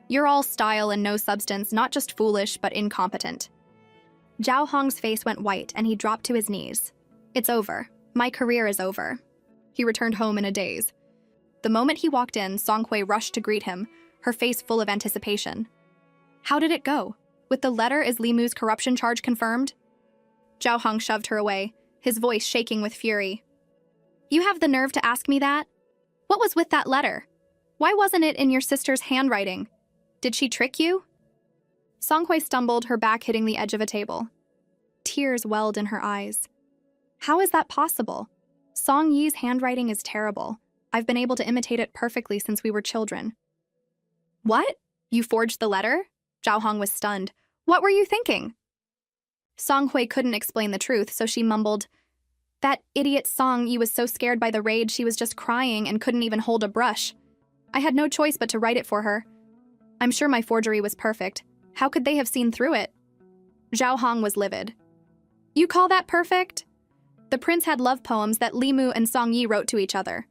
You're all style and no substance, not just foolish, but incompetent. Zhao Hong's face went white and he dropped to his knees. It's over. My career is over. He returned home in a daze. The moment he walked in, Song Hui rushed to greet him, her face full of anticipation. How did it go? With the letter, is Limu's corruption charge confirmed? Zhao Hong shoved her away, his voice shaking with fury. You have the nerve to ask me that? What was with that letter? Why wasn't it in your sister's handwriting? Did she trick you? Song Hui stumbled, her back hitting the edge of a table. Tears welled in her eyes. How is that possible? Song Yi's handwriting is terrible. I've been able to imitate it perfectly since we were children. What? You forged the letter? Zhao Hong was stunned. What were you thinking? Song Hui couldn't explain the truth, so she mumbled, That idiot Song Yi was so scared by the raid she was just crying and couldn't even hold a brush. I had no choice but to write it for her. I'm sure my forgery was perfect. How could they have seen through it? Zhao Hong was livid. You call that perfect? The prince had love poems that Limu and Song Yi wrote to each other.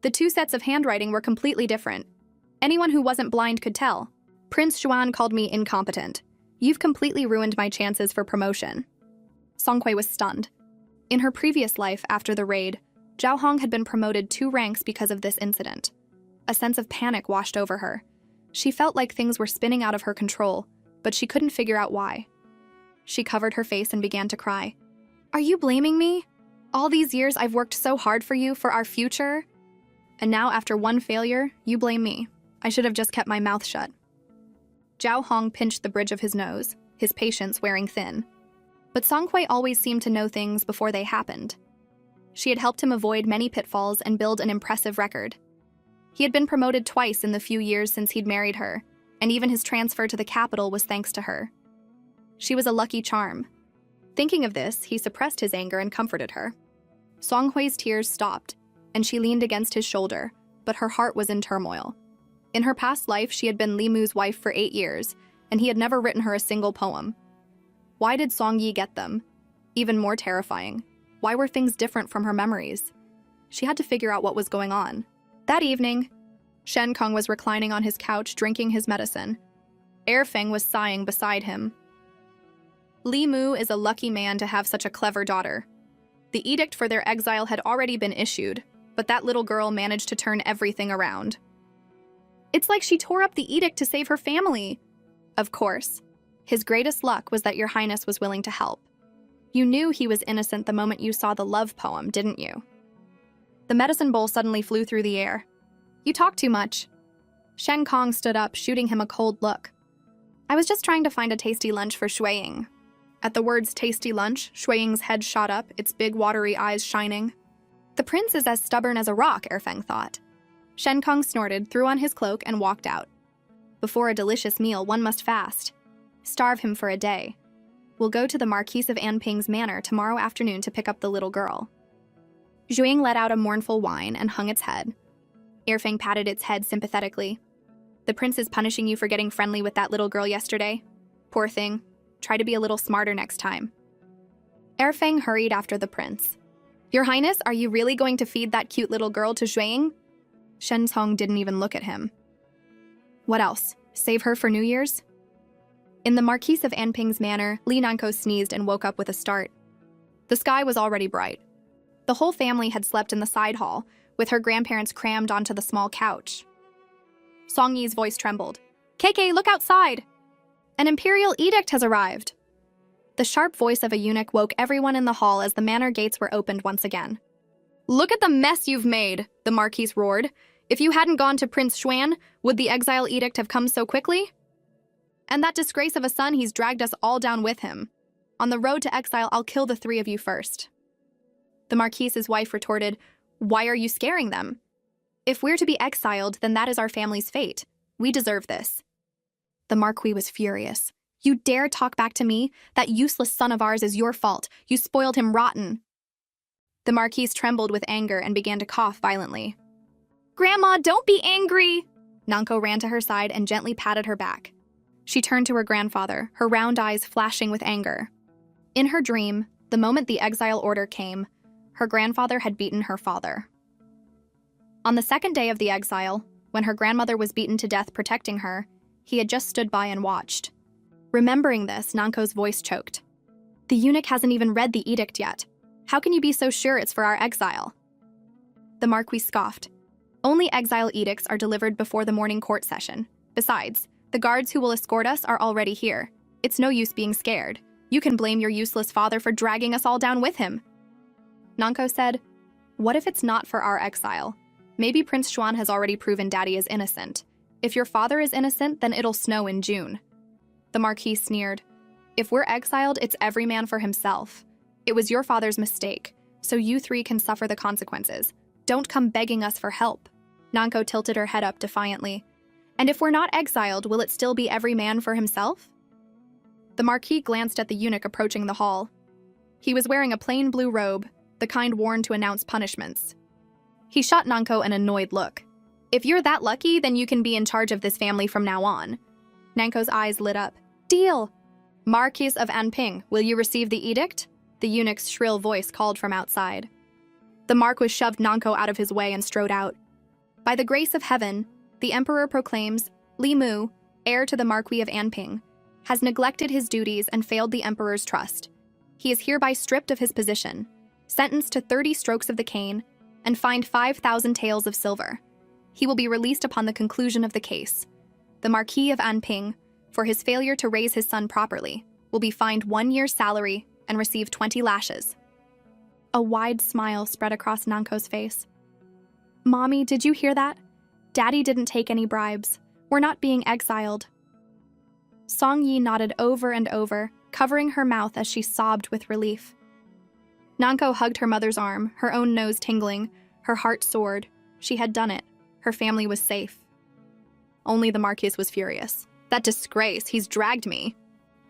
The two sets of handwriting were completely different. Anyone who wasn't blind could tell. Prince Xuan called me incompetent. You've completely ruined my chances for promotion. Song Hui was stunned. In her previous life after the raid, Zhao Hong had been promoted 2 ranks because of this incident. A sense of panic washed over her. She felt like things were spinning out of her control, but she couldn't figure out why. She covered her face and began to cry. Are you blaming me? All these years I've worked so hard for you, for our future. And now after one failure, you blame me. I should have just kept my mouth shut. Zhao Hong pinched the bridge of his nose, his patience wearing thin. But Song Hui always seemed to know things before they happened. She had helped him avoid many pitfalls and build an impressive record. He had been promoted twice in the few years since he'd married her, and even his transfer to the capital was thanks to her. She was a lucky charm. Thinking of this, he suppressed his anger and comforted her. Song Hui's tears stopped, and she leaned against his shoulder, but her heart was in turmoil. In her past life, she had been Limu's wife for 8 years, and he had never written her a single poem. Why did Song Yi get them? Even more terrifying, why were things different from her memories? She had to figure out what was going on. That evening, Shen Kong was reclining on his couch drinking his medicine. Erfeng was sighing beside him. Limu is a lucky man to have such a clever daughter. The edict for their exile had already been issued, but that little girl managed to turn everything around. It's like she tore up the edict to save her family. Of course. His greatest luck was that your highness was willing to help. You knew he was innocent the moment you saw the love poem, didn't you? The medicine bowl suddenly flew through the air. You talk too much. Shen Kong stood up, shooting him a cold look. I was just trying to find a tasty lunch for Shuiying. At the words tasty lunch, Shuiying's head shot up, its big watery eyes shining. The prince is as stubborn as a rock, Erfeng thought. Shen Kong snorted, threw on his cloak, and walked out. Before a delicious meal, one must fast. Starve him for a day. We'll go to the Marquise of Anping's manor tomorrow afternoon to pick up the little girl. Zhuang let out a mournful whine and hung its head. Erfeng patted its head sympathetically. The prince is punishing you for getting friendly with that little girl yesterday. Poor thing. Try to be a little smarter next time. Erfeng hurried after the prince. Your Highness, are you really going to feed that cute little girl to Zhuang? Shenzhong didn't even look at him. What else? Save her for New Year's? In the Marquise of Anping's manor, Li Nanko sneezed and woke up with a start. The sky was already bright. The whole family had slept in the side hall, with her grandparents crammed onto the small couch. Song Yi's voice trembled. KK, look outside! An imperial edict has arrived! The sharp voice of a eunuch woke everyone in the hall as the manor gates were opened once again. Look at the mess you've made, the Marquise roared. If you hadn't gone to Prince Xuan, would the exile edict have come so quickly? And that disgrace of a son, he's dragged us all down with him. On the road to exile, I'll kill the three of you first. The Marquise's wife retorted, Why are you scaring them? If we're to be exiled, then that is our family's fate. We deserve this. The Marquis was furious. You dare talk back to me? That useless son of ours is your fault. You spoiled him rotten. The Marquise trembled with anger and began to cough violently. Grandma, don't be angry! Nanko ran to her side and gently patted her back. She turned to her grandfather, her round eyes flashing with anger. In her dream, the moment the exile order came, her grandfather had beaten her father. On the second day of the exile, when her grandmother was beaten to death protecting her, he had just stood by and watched. Remembering this, Nanko's voice choked. The eunuch hasn't even read the edict yet. How can you be so sure it's for our exile? The Marquis scoffed. Only exile edicts are delivered before the morning court session. Besides, the guards who will escort us are already here. It's no use being scared. You can blame your useless father for dragging us all down with him. Nanko said, What if it's not for our exile? Maybe Prince Xuan has already proven Daddy is innocent. If your father is innocent, then it'll snow in June. The Marquis sneered. If we're exiled, it's every man for himself. It was your father's mistake, so you three can suffer the consequences. Don't come begging us for help. Nanko tilted her head up defiantly. And if we're not exiled, will it still be every man for himself? The Marquis glanced at the eunuch approaching the hall. He was wearing a plain blue robe, the kind worn to announce punishments. He shot Nanko an annoyed look. If you're that lucky, then you can be in charge of this family from now on. Nanko's eyes lit up. Deal! Marquis of Anping, will you receive the edict? The eunuch's shrill voice called from outside. The Marquis shoved Nanko out of his way and strode out. By the grace of heaven, the Emperor proclaims, Li Mu, heir to the Marquis of Anping, has neglected his duties and failed the Emperor's trust. He is hereby stripped of his position, sentenced to 30 strokes of the cane, and fined 5,000 taels of silver. He will be released upon the conclusion of the case. The Marquis of Anping, for his failure to raise his son properly, will be fined 1 year's salary and receive 20 lashes. A wide smile spread across Nanko's face. Mommy, did you hear that? Daddy didn't take any bribes. We're not being exiled. Song Yi nodded over and over, covering her mouth as she sobbed with relief. Nanko hugged her mother's arm, her own nose tingling. Her heart soared. She had done it. Her family was safe. Only the Marquis was furious. That disgrace, he's dragged me.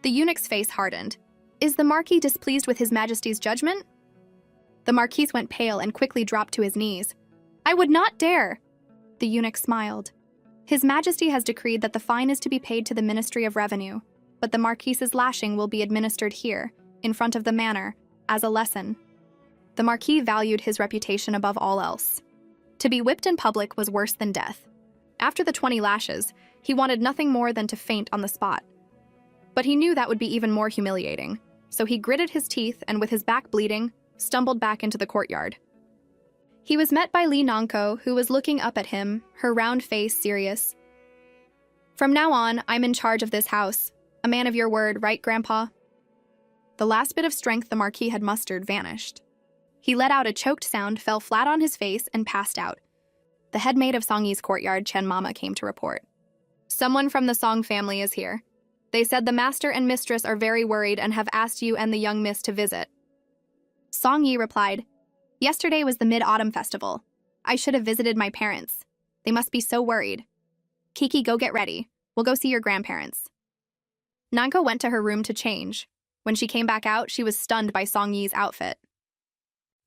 The eunuch's face hardened. Is the Marquis displeased with His Majesty's judgment? The Marquis went pale and quickly dropped to his knees. I would not dare! The eunuch smiled. His Majesty has decreed that the fine is to be paid to the Ministry of Revenue, but the Marquis's lashing will be administered here, in front of the manor, as a lesson. The Marquis valued his reputation above all else. To be whipped in public was worse than death. After the 20 lashes, he wanted nothing more than to faint on the spot. But he knew that would be even more humiliating, so he gritted his teeth and, with his back bleeding, stumbled back into the courtyard. He was met by Li Nanko, who was looking up at him, her round face serious. From now on, I'm in charge of this house. A man of your word, right, Grandpa? The last bit of strength the Marquis had mustered vanished. He let out a choked sound, fell flat on his face, and passed out. The head maid of Song Yi's courtyard, Chen Mama, came to report. Someone from the Song family is here. They said the master and mistress are very worried and have asked you and the young miss to visit. Song Yi replied, Yesterday was the Mid-Autumn Festival. I should have visited my parents. They must be so worried. Kiki, go get ready. We'll go see your grandparents. Nanko went to her room to change. When she came back out, she was stunned by Song Yi's outfit.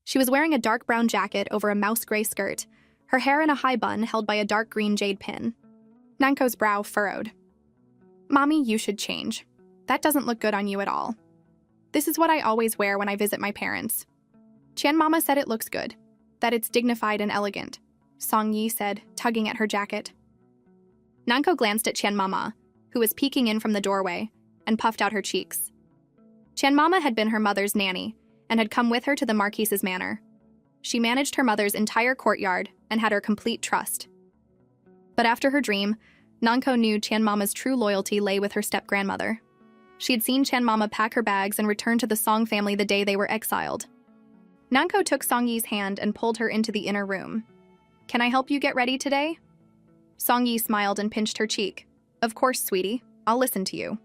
She was wearing a dark brown jacket over a mouse gray skirt, her hair in a high bun held by a dark green jade pin. Nanko's brow furrowed. "Mommy, you should change. That doesn't look good on you at all. This is what I always wear when I visit my parents." "Tian Mama said it looks good, that it's dignified and elegant," Song Yi said, tugging at her jacket. Nanko glanced at Tian Mama, who was peeking in from the doorway, and puffed out her cheeks. Tian Mama had been her mother's nanny and had come with her to the Marquise's manor. She managed her mother's entire courtyard and had her complete trust. But after her dream, Nanko knew Tian Mama's true loyalty lay with her step-grandmother. She had seen Tian Mama pack her bags and return to the Song family the day they were exiled. Nanko took Song Yi's hand and pulled her into the inner room. "Can I help you get ready today?" Song Yi smiled and pinched her cheek. "Of course, sweetie. I'll listen to you."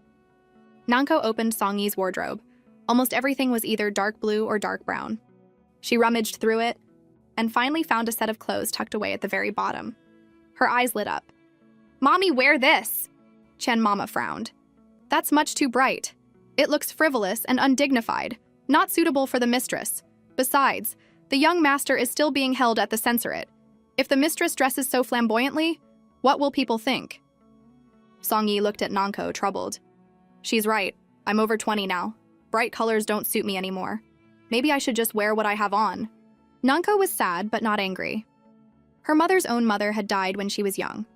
Nanko opened Song Yi's wardrobe. Almost everything was either dark blue or dark brown. She rummaged through it and finally found a set of clothes tucked away at the very bottom. Her eyes lit up. "Mommy, wear this!" Tian Mama frowned. "That's much too bright. It looks frivolous and undignified, not suitable for the mistress. Besides, the young master is still being held at the censorate. If the mistress dresses so flamboyantly, what will people think?" Song Yi looked at Nanko, troubled. "She's right. I'm over 20 now. Bright colors don't suit me anymore. Maybe I should just wear what I have on." Nanko was sad but not angry. Her mother's own mother had died when she was young.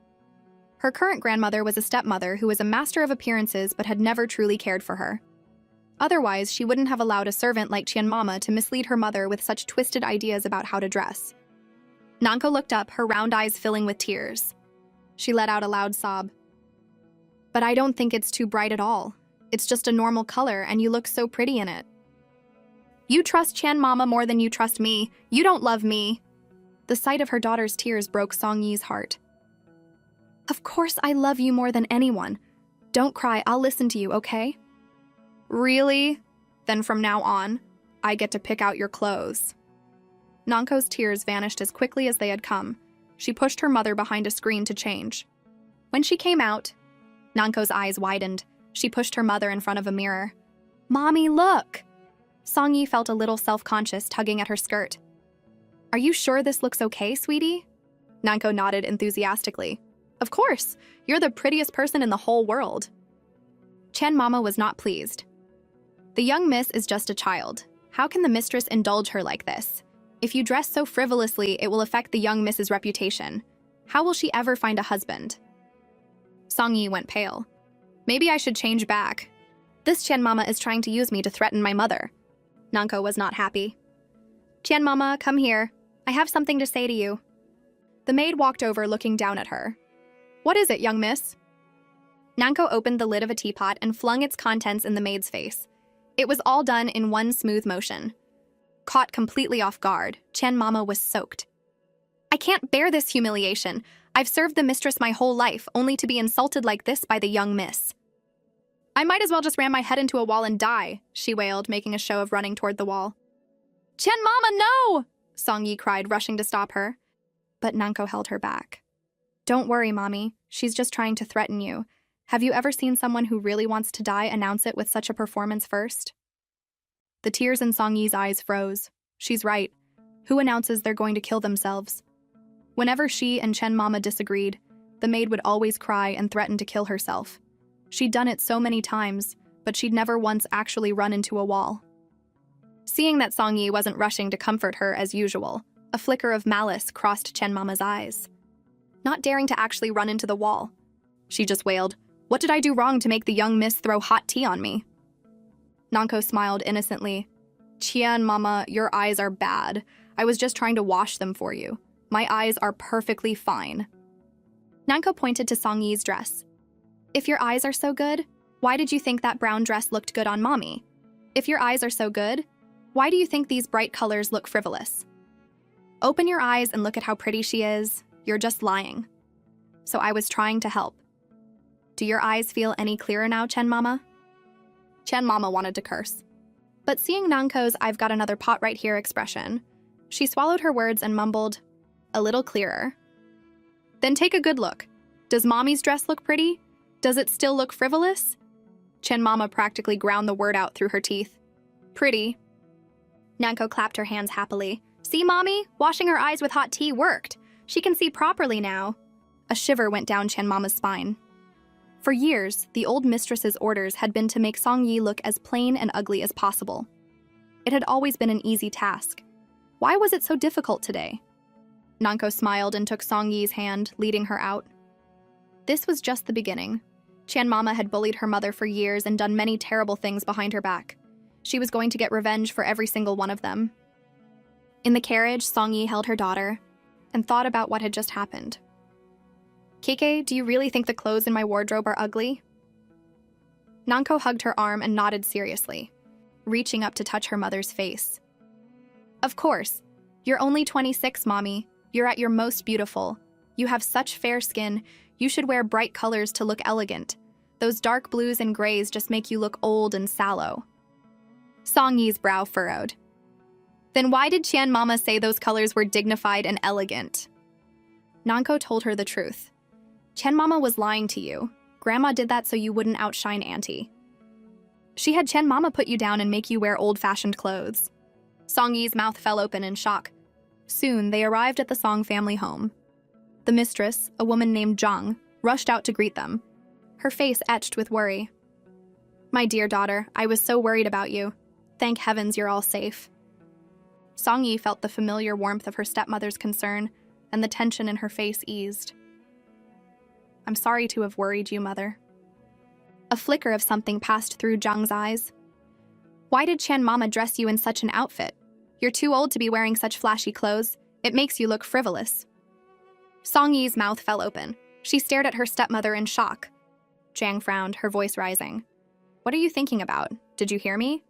Her current grandmother was a stepmother who was a master of appearances but had never truly cared for her. Otherwise, she wouldn't have allowed a servant like Tian Mama to mislead her mother with such twisted ideas about how to dress. Nanko looked up, her round eyes filling with tears. She let out a loud sob. "But I don't think it's too bright at all. It's just a normal color, and you look so pretty in it." "You trust Tian Mama more than you trust me. You don't love me." The sight of her daughter's tears broke Song Yi's heart. "Of course I love you more than anyone. Don't cry, I'll listen to you, okay?" "Really? Then from now on, I get to pick out your clothes." Nanko's tears vanished as quickly as they had come. She pushed her mother behind a screen to change. When she came out, Nanko's eyes widened. She pushed her mother in front of a mirror. "Mommy, look!" Song Yi felt a little self-conscious, tugging at her skirt. "Are you sure this looks okay, sweetie?" Nanko nodded enthusiastically. "Of course! You're the prettiest person in the whole world." Tian Mama was not pleased. "The young miss is just a child. How can the mistress indulge her like this? If you dress so frivolously, it will affect the young miss's reputation. How will she ever find a husband?" Song Yi went pale. "Maybe I should change back. This Tian Mama is trying to use me to threaten my mother." Nanko was not happy. "Tian Mama, come here. I have something to say to you." The maid walked over, looking down at her. "What is it, young miss?" Nanko opened the lid of a teapot and flung its contents in the maid's face. It was all done in one smooth motion. Caught completely off guard, Tian Mama was soaked. "I can't bear this humiliation. I've served the mistress my whole life, only to be insulted like this by the young miss." "I might as well just ram my head into a wall and die," she wailed, making a show of running toward the wall. "Tian Mama, no!" Song Yi cried, rushing to stop her. But Nanko held her back. "Don't worry, Mommy. She's just trying to threaten you. Have you ever seen someone who really wants to die announce it with such a performance first?" The tears in Song Yi's eyes froze. She's right. Who announces they're going to kill themselves? Whenever she and Tian Mama disagreed, the maid would always cry and threaten to kill herself. She'd done it so many times, but she'd never once actually run into a wall. Seeing that Song Yi wasn't rushing to comfort her as usual, a flicker of malice crossed Tian Mama's eyes. Not daring to actually run into the wall, she just wailed, "What did I do wrong to make the young miss throw hot tea on me?" Nanko smiled innocently. "Tian Mama, your eyes are bad. I was just trying to wash them for you. My eyes are perfectly fine." Nanko pointed to Song Yi's dress. "If your eyes are so good, why did you think that brown dress looked good on Mommy? If your eyes are so good, why do you think these bright colors look frivolous? Open your eyes and look at how pretty she is. You're just lying." So I was trying to help. Do your eyes feel any clearer now, Tian Mama? Tian Mama wanted to curse. But seeing Nanko's "I've got another pot right here" expression, she swallowed her words and mumbled, "A little clearer." "Then take a good look. Does Mommy's dress look pretty? Does it still look frivolous?" Tian Mama practically ground the word out through her teeth. "Pretty." Nanko clapped her hands happily. See, Mommy? Washing her eyes with hot tea worked. She can see properly now. A shiver went down Chanmama's spine. For years, the old mistress's orders had been to make Song Yi look as plain and ugly as possible. It had always been an easy task. Why was it so difficult today? Nanko smiled and took Song Yi's hand, leading her out. This was just the beginning. Chanmama had bullied her mother for years and done many terrible things behind her back. She was going to get revenge for every single one of them. In the carriage, Song Yi held her daughter and thought about what had just happened. Kike, do you really think the clothes in my wardrobe are ugly? Nanko hugged her arm and nodded seriously, reaching up to touch her mother's face. Of course. You're only 26, Mommy. You're at your most beautiful. You have such fair skin. You should wear bright colors to look elegant. Those dark blues and grays just make you look old and sallow. Song Yi's brow furrowed. Then why did Chanmama say those colors were dignified and elegant? Nanko told her the truth. Chanmama was lying to you. Grandma did that so you wouldn't outshine Auntie. She had Chanmama put you down and make you wear old-fashioned clothes. Song Yi's mouth fell open in shock. Soon, they arrived at the Song family home. The mistress, a woman named Zhang, rushed out to greet them, her face etched with worry. My dear daughter, I was so worried about you. Thank heavens you're all safe. Song Yi felt the familiar warmth of her stepmother's concern, and the tension in her face eased. I'm sorry to have worried you, Mother. A flicker of something passed through Zhang's eyes. Why did Chanmama dress you in such an outfit? You're too old to be wearing such flashy clothes. It makes you look frivolous. Song Yi's mouth fell open. She stared at her stepmother in shock. Zhang frowned, her voice rising. What are you thinking about? Did you hear me?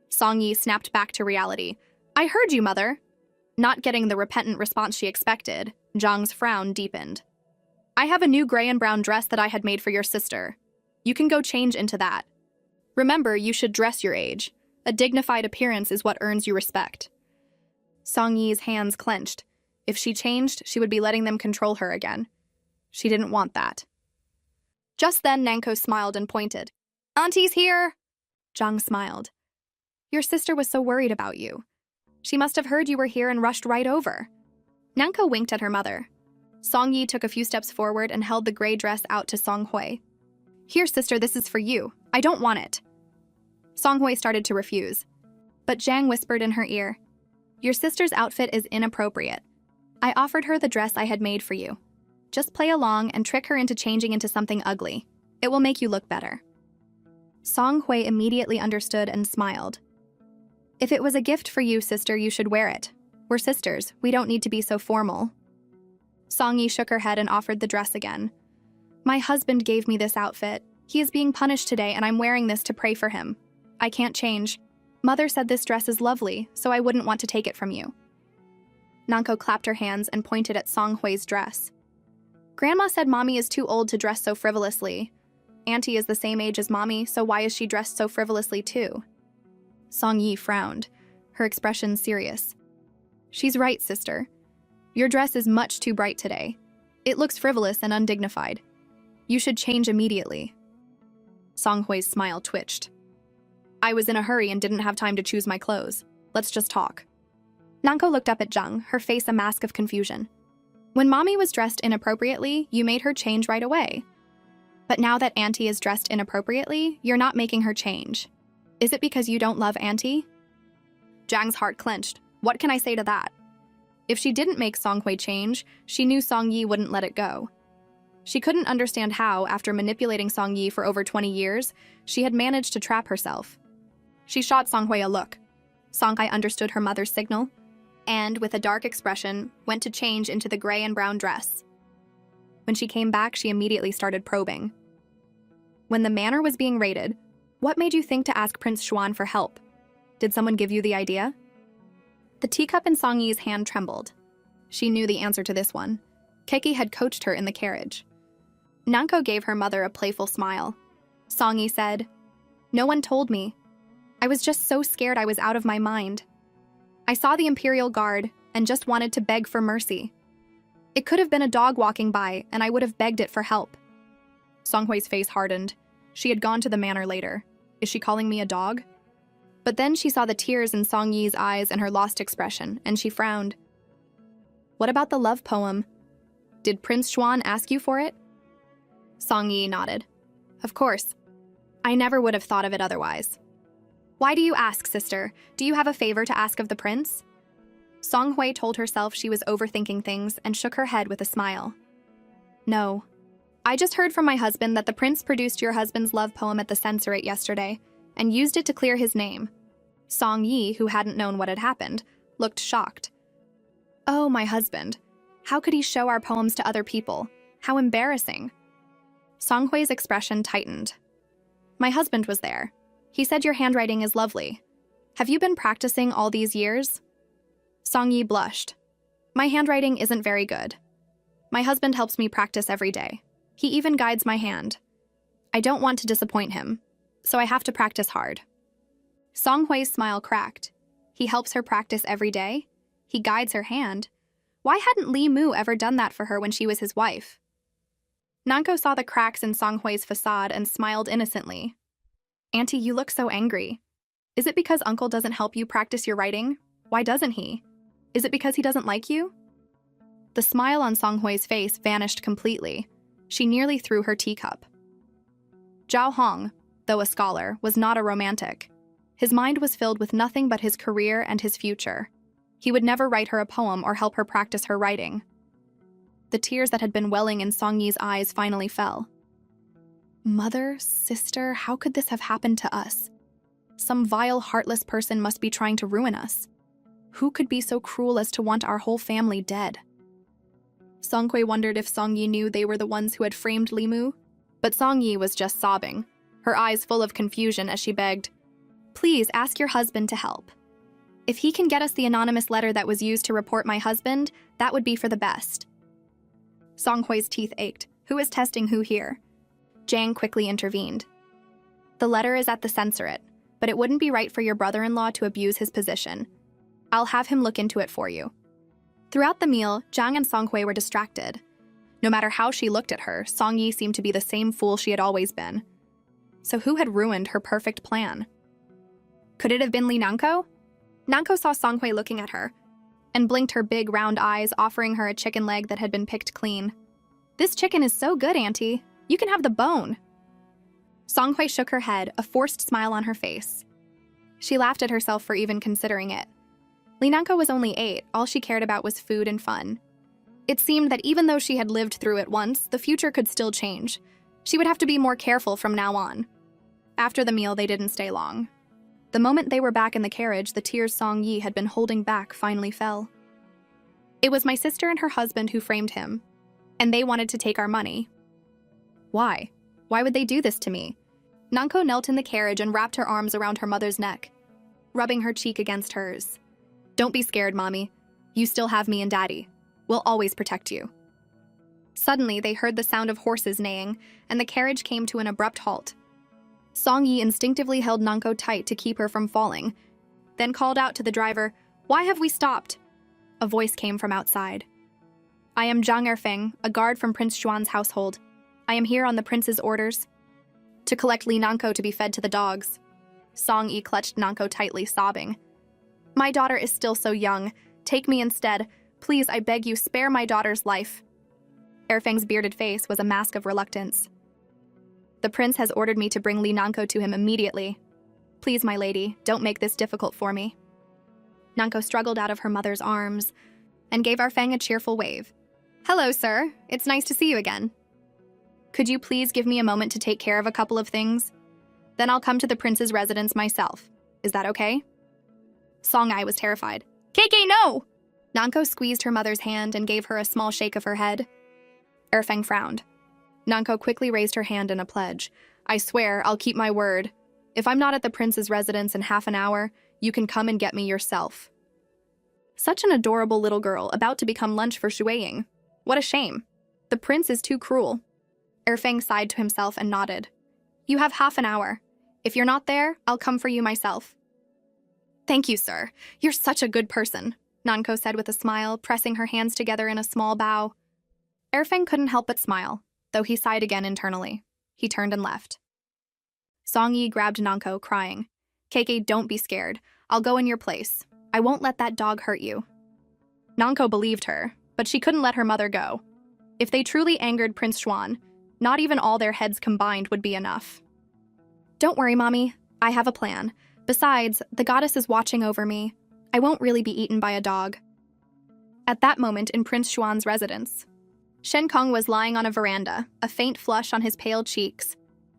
Song Yi snapped back to reality. I heard you, Mother. Not getting the repentant response she expected, Zhang's frown deepened. I have a new gray and brown dress that I had made for your sister. You can go change into that. Remember, you should dress your age. A dignified appearance is what earns you respect. Song Yi's hands clenched. If she changed, she would be letting them control her again. She didn't want that. Just then, Nanko smiled and pointed. Auntie's here! Zhang smiled. Your sister was so worried about you. She must have heard you were here and rushed right over. Nanko winked at her mother. Song Yi took a few steps forward and held the gray dress out to Song Hui. Here, sister, this is for you. I don't want it. Song Hui started to refuse, but Zhang whispered in her ear, Your sister's outfit is inappropriate. I offered her the dress I had made for you. Just play along and trick her into changing into something ugly. It will make you look better. Song Hui immediately understood and smiled. If it was a gift for you, sister, you should wear it. We're sisters. We don't need to be so formal. Song Yi shook her head and offered the dress again. My husband gave me this outfit. He is being punished today and I'm wearing this to pray for him. I can't change. Mother said this dress is lovely, so I wouldn't want to take it from you. Nanko clapped her hands and pointed at Song Hui's dress. Grandma said Mommy is too old to dress so frivolously. Auntie is the same age as Mommy, so why is she dressed so frivolously too? Song Yi frowned, her expression serious. She's right, sister. Your dress is much too bright today. It looks frivolous and undignified. You should change immediately. Song Hui's smile twitched. I was in a hurry and didn't have time to choose my clothes. Let's just talk. Nanko looked up at Zhang, her face a mask of confusion. When Mommy was dressed inappropriately, you made her change right away. But now that Auntie is dressed inappropriately, you're not making her change. Is it because you don't love Auntie? Zhang's heart clenched. What can I say to that? If she didn't make Song Hui change, she knew Song Yi wouldn't let it go. She couldn't understand how, after manipulating Song Yi for over 20 years, she had managed to trap herself. She shot Song Hui a look. Song Hui understood her mother's signal, and, with a dark expression, went to change into the gray and brown dress. When she came back, she immediately started probing. When the manor was being raided, what made you think to ask Prince Xuan for help? Did someone give you the idea? The teacup in Song Yi's hand trembled. She knew the answer to this one. Keiki had coached her in the carriage. Nanko gave her mother a playful smile. Song Yi said, No one told me. I was just so scared I was out of my mind. I saw the Imperial Guard and just wanted to beg for mercy. It could have been a dog walking by, and I would have begged it for help. Song Hui's face hardened. She had gone to the manor later. Is she calling me a dog? But then she saw the tears in Song Yi's eyes and her lost expression, and she frowned. What about the love poem? Did Prince Xuan ask you for it? Song Yi nodded. Of course. I never would have thought of it otherwise. Why do you ask, sister? Do you have a favor to ask of the prince? Song Hui told herself she was overthinking things and shook her head with a smile. No. I just heard from my husband that the prince produced your husband's love poem at the censorate yesterday and used it to clear his name. Song Yi, who hadn't known what had happened, looked shocked. Oh, my husband. How could he show our poems to other people? How embarrassing. Song Hui's expression tightened. My husband was there. He said your handwriting is lovely. Have you been practicing all these years? Song Yi blushed. My handwriting isn't very good. My husband helps me practice every day. He even guides my hand. I don't want to disappoint him, so I have to practice hard. Song Hui's smile cracked. He helps her practice every day? He guides her hand? Why hadn't Li Mu ever done that for her when she was his wife? Nanko saw the cracks in Song Hui's facade and smiled innocently. Auntie, you look so angry. Is it because Uncle doesn't help you practice your writing? Why doesn't he? Is it because he doesn't like you? The smile on Song Hui's face vanished completely. She nearly threw her teacup. Zhao Hong, though a scholar, was not a romantic. His mind was filled with nothing but his career and his future. He would never write her a poem or help her practice her writing. The tears that had been welling in Song Yi's eyes finally fell. Mother, sister, how could this have happened to us? Some vile, heartless person must be trying to ruin us. Who could be so cruel as to want our whole family dead? Song Hui wondered if Song Yi knew they were the ones who had framed Li Mu, but Song Yi was just sobbing, her eyes full of confusion as she begged, Please ask your husband to help. If he can get us the anonymous letter that was used to report my husband, that would be for the best. Song Hui's teeth ached. Who is testing who here? Jang quickly intervened. The letter is at the censorate, but it wouldn't be right for your brother-in-law to abuse his position. I'll have him look into it for you. Throughout the meal, Zhang and Song Hui were distracted. No matter how she looked at her, Song Yi seemed to be the same fool she had always been. So who had ruined her perfect plan? Could it have been Li Nanko? Nanko saw Song Hui looking at her, and blinked her big round eyes, offering her a chicken leg that had been picked clean. This chicken is so good, Auntie. You can have the bone. Song Hui shook her head, a forced smile on her face. She laughed at herself for even considering it. Li Nanko was only 8, all she cared about was food and fun. It seemed that even though she had lived through it once, the future could still change. She would have to be more careful from now on. After the meal, they didn't stay long. The moment they were back in the carriage, the tears Song Yi had been holding back finally fell. It was my sister and her husband who framed him, and they wanted to take our money. Why? Why would they do this to me? Nanko knelt in the carriage and wrapped her arms around her mother's neck, rubbing her cheek against hers. Don't be scared, Mommy. You still have me and Daddy. We'll always protect you. Suddenly, they heard the sound of horses neighing, and the carriage came to an abrupt halt. Song Yi instinctively held Nanko tight to keep her from falling, then called out to the driver, Why have we stopped? A voice came from outside. I am Zhang Erfeng, a guard from Prince Xuan's household. I am here on the prince's orders. To collect Li Nanko to be fed to the dogs. Song Yi clutched Nanko tightly, sobbing. My daughter is still so young. Take me instead. Please, I beg you, spare my daughter's life. Erfeng's bearded face was a mask of reluctance. The prince has ordered me to bring Li Nanko to him immediately. Please, my lady, don't make this difficult for me. Nanko struggled out of her mother's arms and gave Erfeng a cheerful wave. Hello, sir. It's nice to see you again. Could you please give me a moment to take care of a couple of things? Then I'll come to the prince's residence myself. Is that okay? Song Ai was terrified. KK, no! Nanko squeezed her mother's hand and gave her a small shake of her head. Erfeng frowned. Nanko quickly raised her hand in a pledge. I swear, I'll keep my word. If I'm not at the prince's residence in half an hour, you can come and get me yourself. Such an adorable little girl, about to become lunch for Shueying. What a shame. The prince is too cruel. Erfeng sighed to himself and nodded. You have half an hour. If you're not there, I'll come for you myself. Thank you, sir. You're such a good person, Nanko said with a smile, pressing her hands together in a small bow. Erfeng couldn't help but smile, though he sighed again internally. He turned and left. Song Yi grabbed Nanko, crying, KK, don't be scared. I'll go in your place. I won't let that dog hurt you. Nanko believed her, but she couldn't let her mother go. If they truly angered Prince Xuan, not even all their heads combined would be enough. Don't worry, Mommy. I have a plan. Besides, the goddess is watching over me. I won't really be eaten by a dog. At that moment in Prince Xuan's residence, Shen Kong was lying on a veranda, a faint flush on his pale cheeks,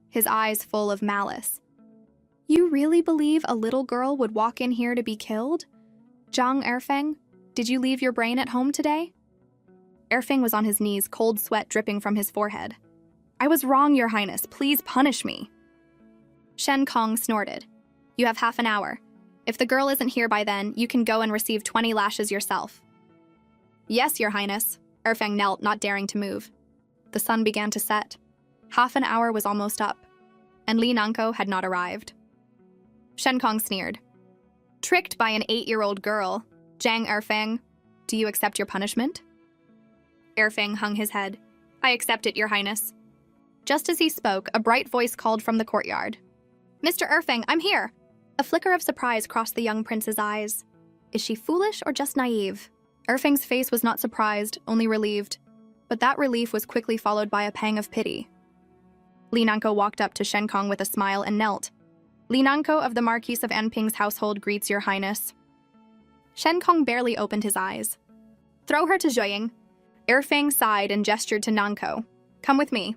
his eyes full of malice. You really believe a little girl would walk in here to be killed? Zhang Erfeng, did you leave your brain at home today? Erfeng was on his knees, cold sweat dripping from his forehead. I was wrong, Your Highness. Please punish me. Shen Kong snorted. You have half an hour. If the girl isn't here by then, you can go and receive 20 lashes yourself. Yes, Your Highness. Erfeng knelt, not daring to move. The sun began to set. Half an hour was almost up, and Li Nanko had not arrived. Shen Kong sneered. Tricked by an 8-year-old girl, Zhang Erfeng, do you accept your punishment? Erfeng hung his head. I accept it, Your Highness. Just as he spoke, a bright voice called from the courtyard. Mr. Erfeng, I'm here. A flicker of surprise crossed the young prince's eyes. Is she foolish or just naive? Erfeng's face was not surprised, only relieved. But that relief was quickly followed by a pang of pity. Li Nanko walked up to Shen Kong with a smile and knelt. Li Nanko of the Marquis of Anping's household greets Your Highness. Shen Kong barely opened his eyes. Throw her to Zhuoying. Erfeng sighed and gestured to Nanko. Come with me.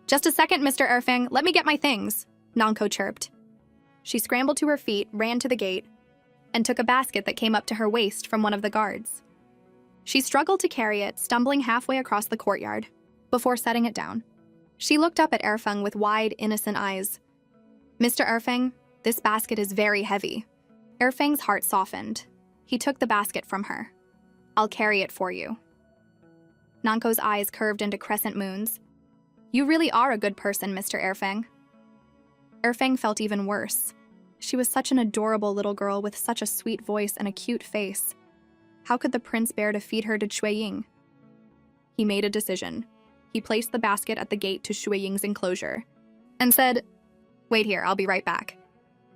Just a second, Mr. Erfeng. Let me get my things, Nanko chirped. She scrambled to her feet, ran to the gate, and took a basket that came up to her waist from one of the guards. She struggled to carry it, stumbling halfway across the courtyard, before setting it down. She looked up at Erfeng with wide, innocent eyes. Mr. Erfeng, this basket is very heavy. Erfeng's heart softened. He took the basket from her. I'll carry it for you. Nanko's eyes curved into crescent moons. You really are a good person, Mr. Erfeng. Erfeng felt even worse. She was such an adorable little girl with such a sweet voice and a cute face. How could the prince bear to feed her to Shuiying? He made a decision. He placed the basket at the gate to Shuiying's enclosure and said, Wait here, I'll be right back.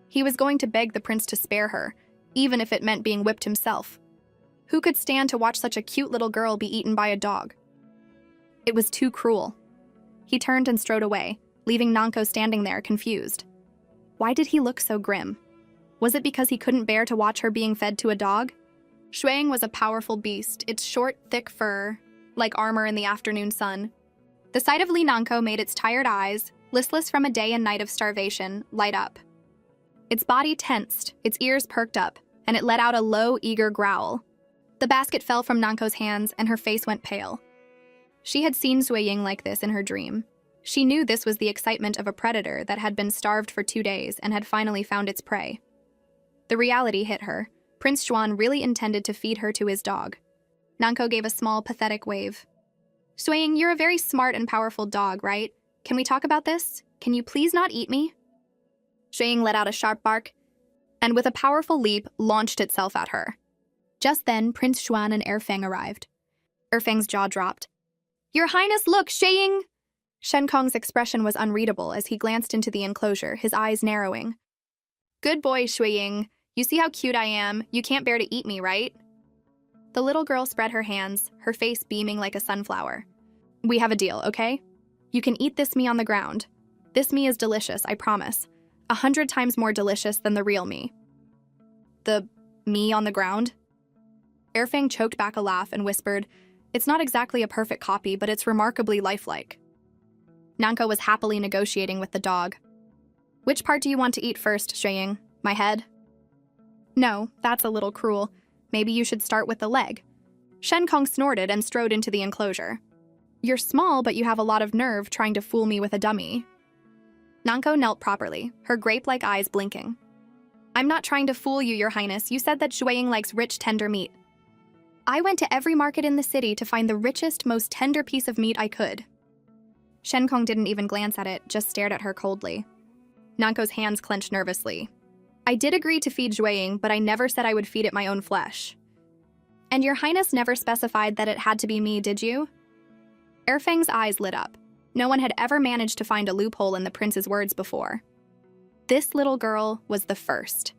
He was going to beg the prince to spare her, even if it meant being whipped himself. Who could stand to watch such a cute little girl be eaten by a dog? It was too cruel. He turned and strode away, leaving Nanko standing there, confused. Why did he look so grim? Was it because he couldn't bear to watch her being fed to a dog? Shuiying was a powerful beast, its short, thick fur, like armor in the afternoon sun. The sight of Li Nanko made its tired eyes, listless from a day and night of starvation, light up. Its body tensed, its ears perked up, and it let out a low, eager growl. The basket fell from Nanko's hands, and her face went pale. She had seen Shuiying like this in her dream. She knew this was the excitement of a predator that had been starved for 2 days and had finally found its prey. The reality hit her. Prince Xuan really intended to feed her to his dog. Nanko gave a small, pathetic wave. Shuiying, you're a very smart and powerful dog, right? Can we talk about this? Can you please not eat me? Shuiying let out a sharp bark, and with a powerful leap, launched itself at her. Just then, Prince Xuan and Erfeng arrived. Erfeng's jaw dropped. Your Highness, look, Shuiying! Shen Kong's expression was unreadable as he glanced into the enclosure, his eyes narrowing. Good boy, Shuiying. You see how cute I am? You can't bear to eat me, right? The little girl spread her hands, her face beaming like a sunflower. We have a deal, okay? You can eat this me on the ground. This me is delicious, I promise. 100 times more delicious than the real me. The me on the ground? Erfeng choked back a laugh and whispered, It's not exactly a perfect copy, but it's remarkably lifelike. Nanko was happily negotiating with the dog. Which part do you want to eat first, Shuiying? My head? No, that's a little cruel. Maybe you should start with the leg. Shen Kong snorted and strode into the enclosure. You're small, but you have a lot of nerve trying to fool me with a dummy. Nanko knelt properly, her grape-like eyes blinking. I'm not trying to fool you, Your Highness. You said that Shuiying likes rich, tender meat. I went to every market in the city to find the richest, most tender piece of meat I could. Shen Kong didn't even glance at it, just stared at her coldly. Nanko's hands clenched nervously. I did agree to feed Shuiying, but I never said I would feed it my own flesh. And Your Highness never specified that it had to be me, did you? Erfeng's eyes lit up. No one had ever managed to find a loophole in the prince's words before. This little girl was the first.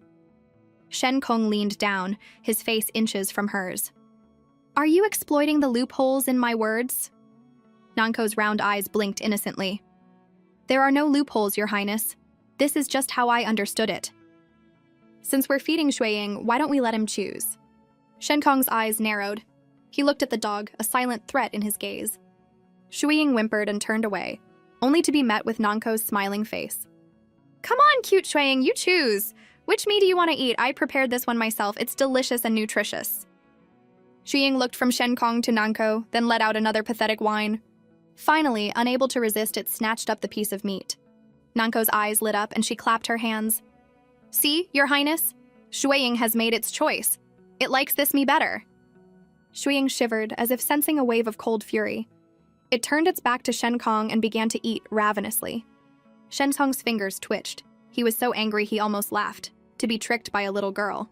Shen Kong leaned down, his face inches from hers. Are you exploiting the loopholes in my words? Nanko's round eyes blinked innocently. There are no loopholes, Your Highness. This is just how I understood it. Since we're feeding Xueying, why don't we let him choose? Shen Kong's eyes narrowed. He looked at the dog, a silent threat in his gaze. Xueying whimpered and turned away, only to be met with Nanko's smiling face. Come on, cute Xueying, you choose. Which meat do you want to eat? I prepared this one myself. It's delicious and nutritious. Xueying looked from Shen Kong to Nanko, then let out another pathetic whine. Finally, unable to resist, it snatched up the piece of meat. Nanko's eyes lit up and she clapped her hands. See, Your Highness? Xueying has made its choice. It likes this me better. Xueying shivered, as if sensing a wave of cold fury. It turned its back to Shen Kong and began to eat ravenously. Shen Kong's fingers twitched. He was so angry he almost laughed, to be tricked by a little girl.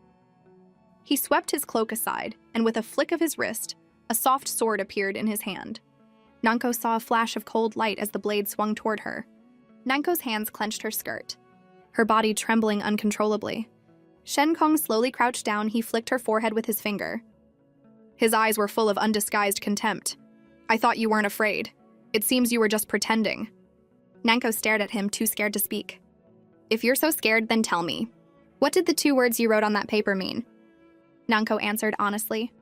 He swept his cloak aside, and with a flick of his wrist, a soft sword appeared in his hand. Nanko saw a flash of cold light as the blade swung toward her. Nanko's hands clenched her skirt, her body trembling uncontrollably. Shen Kong slowly crouched down. He flicked her forehead with his finger. His eyes were full of undisguised contempt. I thought you weren't afraid. It seems you were just pretending. Nanko stared at him, too scared to speak. If you're so scared, then tell me. What did the 2 words you wrote on that paper mean? Nanko answered honestly.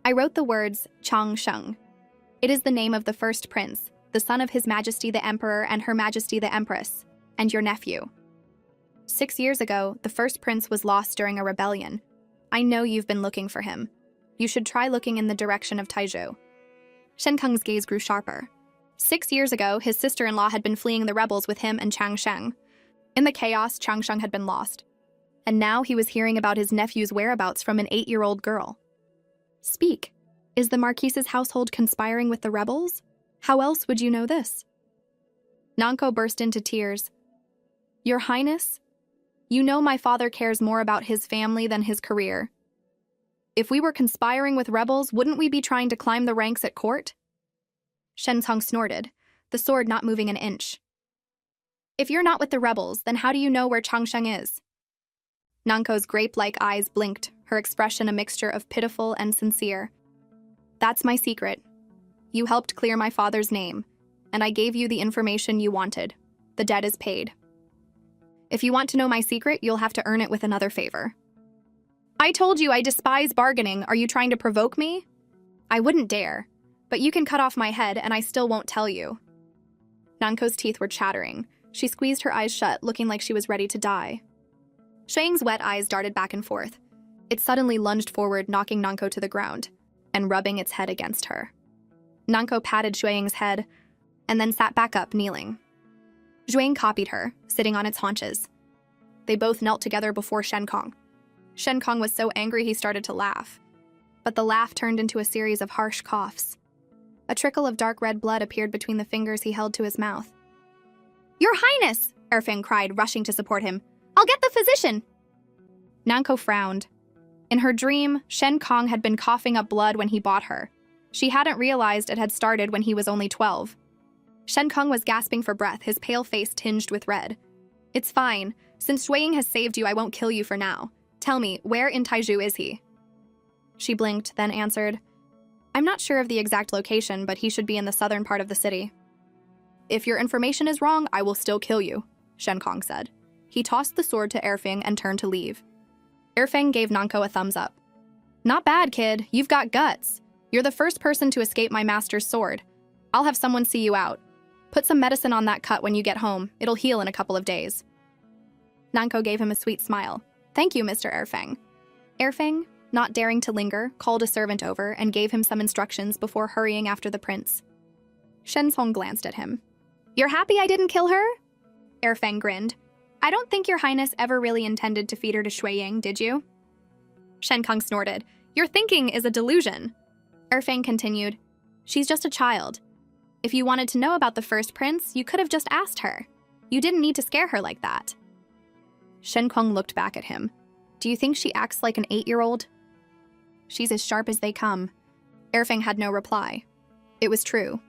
I wrote the words Chang Sheng. It is the name of the first prince, the son of His Majesty the Emperor and Her Majesty the Empress, and your nephew. 6 years ago, the first prince was lost during a rebellion. I know you've been looking for him. You should try looking in the direction of Taizhou. Shen Kong's gaze grew sharper. 6 years ago, his sister-in-law had been fleeing the rebels with him and Chang Sheng. In the chaos, Chang Sheng had been lost. And now he was hearing about his nephew's whereabouts from an 8-year-old girl. Speak. Is the Marquise's household conspiring with the rebels? How else would you know this? Nanko burst into tears. Your Highness, you know my father cares more about his family than his career. If we were conspiring with rebels, wouldn't we be trying to climb the ranks at court? Shen Kong snorted, the sword not moving an inch. If you're not with the rebels, then how do you know where Changsheng is? Nanko's grape-like eyes blinked, her expression a mixture of pitiful and sincere. That's my secret. You helped clear my father's name, and I gave you the information you wanted. The debt is paid. If you want to know my secret, you'll have to earn it with another favor. I told you I despise bargaining. Are you trying to provoke me? I wouldn't dare, but you can cut off my head and I still won't tell you. Nanko's teeth were chattering. She squeezed her eyes shut, looking like she was ready to die. Xueying's wet eyes darted back and forth. It suddenly lunged forward, knocking Nanko to the ground and rubbing its head against her. Nanko patted Xueying's head and then sat back up, kneeling. Xueying copied her, sitting on its haunches. They both knelt together before Shen Kong. Shen Kong was so angry he started to laugh, but the laugh turned into a series of harsh coughs. A trickle of dark red blood appeared between the fingers he held to his mouth. Your Highness! Erfeng cried, rushing to support him. I'll get the physician! Nanko frowned. In her dream, Shen Kong had been coughing up blood when he bought her. She hadn't realized it had started when he was only 12. Shen Kong was gasping for breath, his pale face tinged with red. It's fine. Since Xueying has saved you, I won't kill you for now. Tell me, where in Taizhou is he? She blinked, then answered, I'm not sure of the exact location, but he should be in the southern part of the city. If your information is wrong, I will still kill you, Shen Kong said. He tossed the sword to Erfeng and turned to leave. Erfeng gave Nanko a thumbs up. Not bad, kid. You've got guts. You're the first person to escape my master's sword. I'll have someone see you out. Put some medicine on that cut when you get home. It'll heal in a couple of days. Nanko gave him a sweet smile. Thank you, Mr. Erfeng. Erfeng, not daring to linger, called a servant over and gave him some instructions before hurrying after the prince. Shen Kong glanced at him. You're happy I didn't kill her? Erfeng grinned. I don't think your highness ever really intended to feed her to Xueying, did you? Shen Kong snorted. Your thinking is a delusion. Erfeng continued. She's just a child. If you wanted to know about the first prince, you could have just asked her. You didn't need to scare her like that. Shen Kong looked back at him. Do you think she acts like an 8-year-old? She's as sharp as they come. Erfeng had no reply. It was true.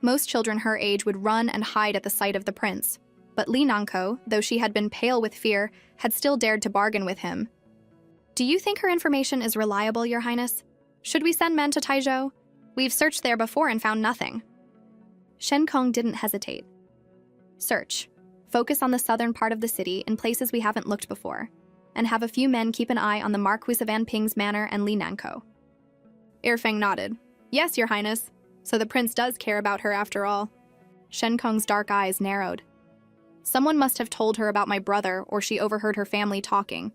Most children her age would run and hide at the sight of the prince, but Li Nanko, though she had been pale with fear, had still dared to bargain with him. Do you think her information is reliable, Your Highness? Should we send men to Taizhou? We've searched there before and found nothing. Shen Kong didn't hesitate. Search. Focus on the southern part of the city in places we haven't looked before, and have a few men keep an eye on the Marquis of Anping's manor and Li Nanko. Irfeng nodded. Yes, Your Highness. So the prince does care about her after all. Shen Kong's dark eyes narrowed. Someone must have told her about my brother, or she overheard her family talking.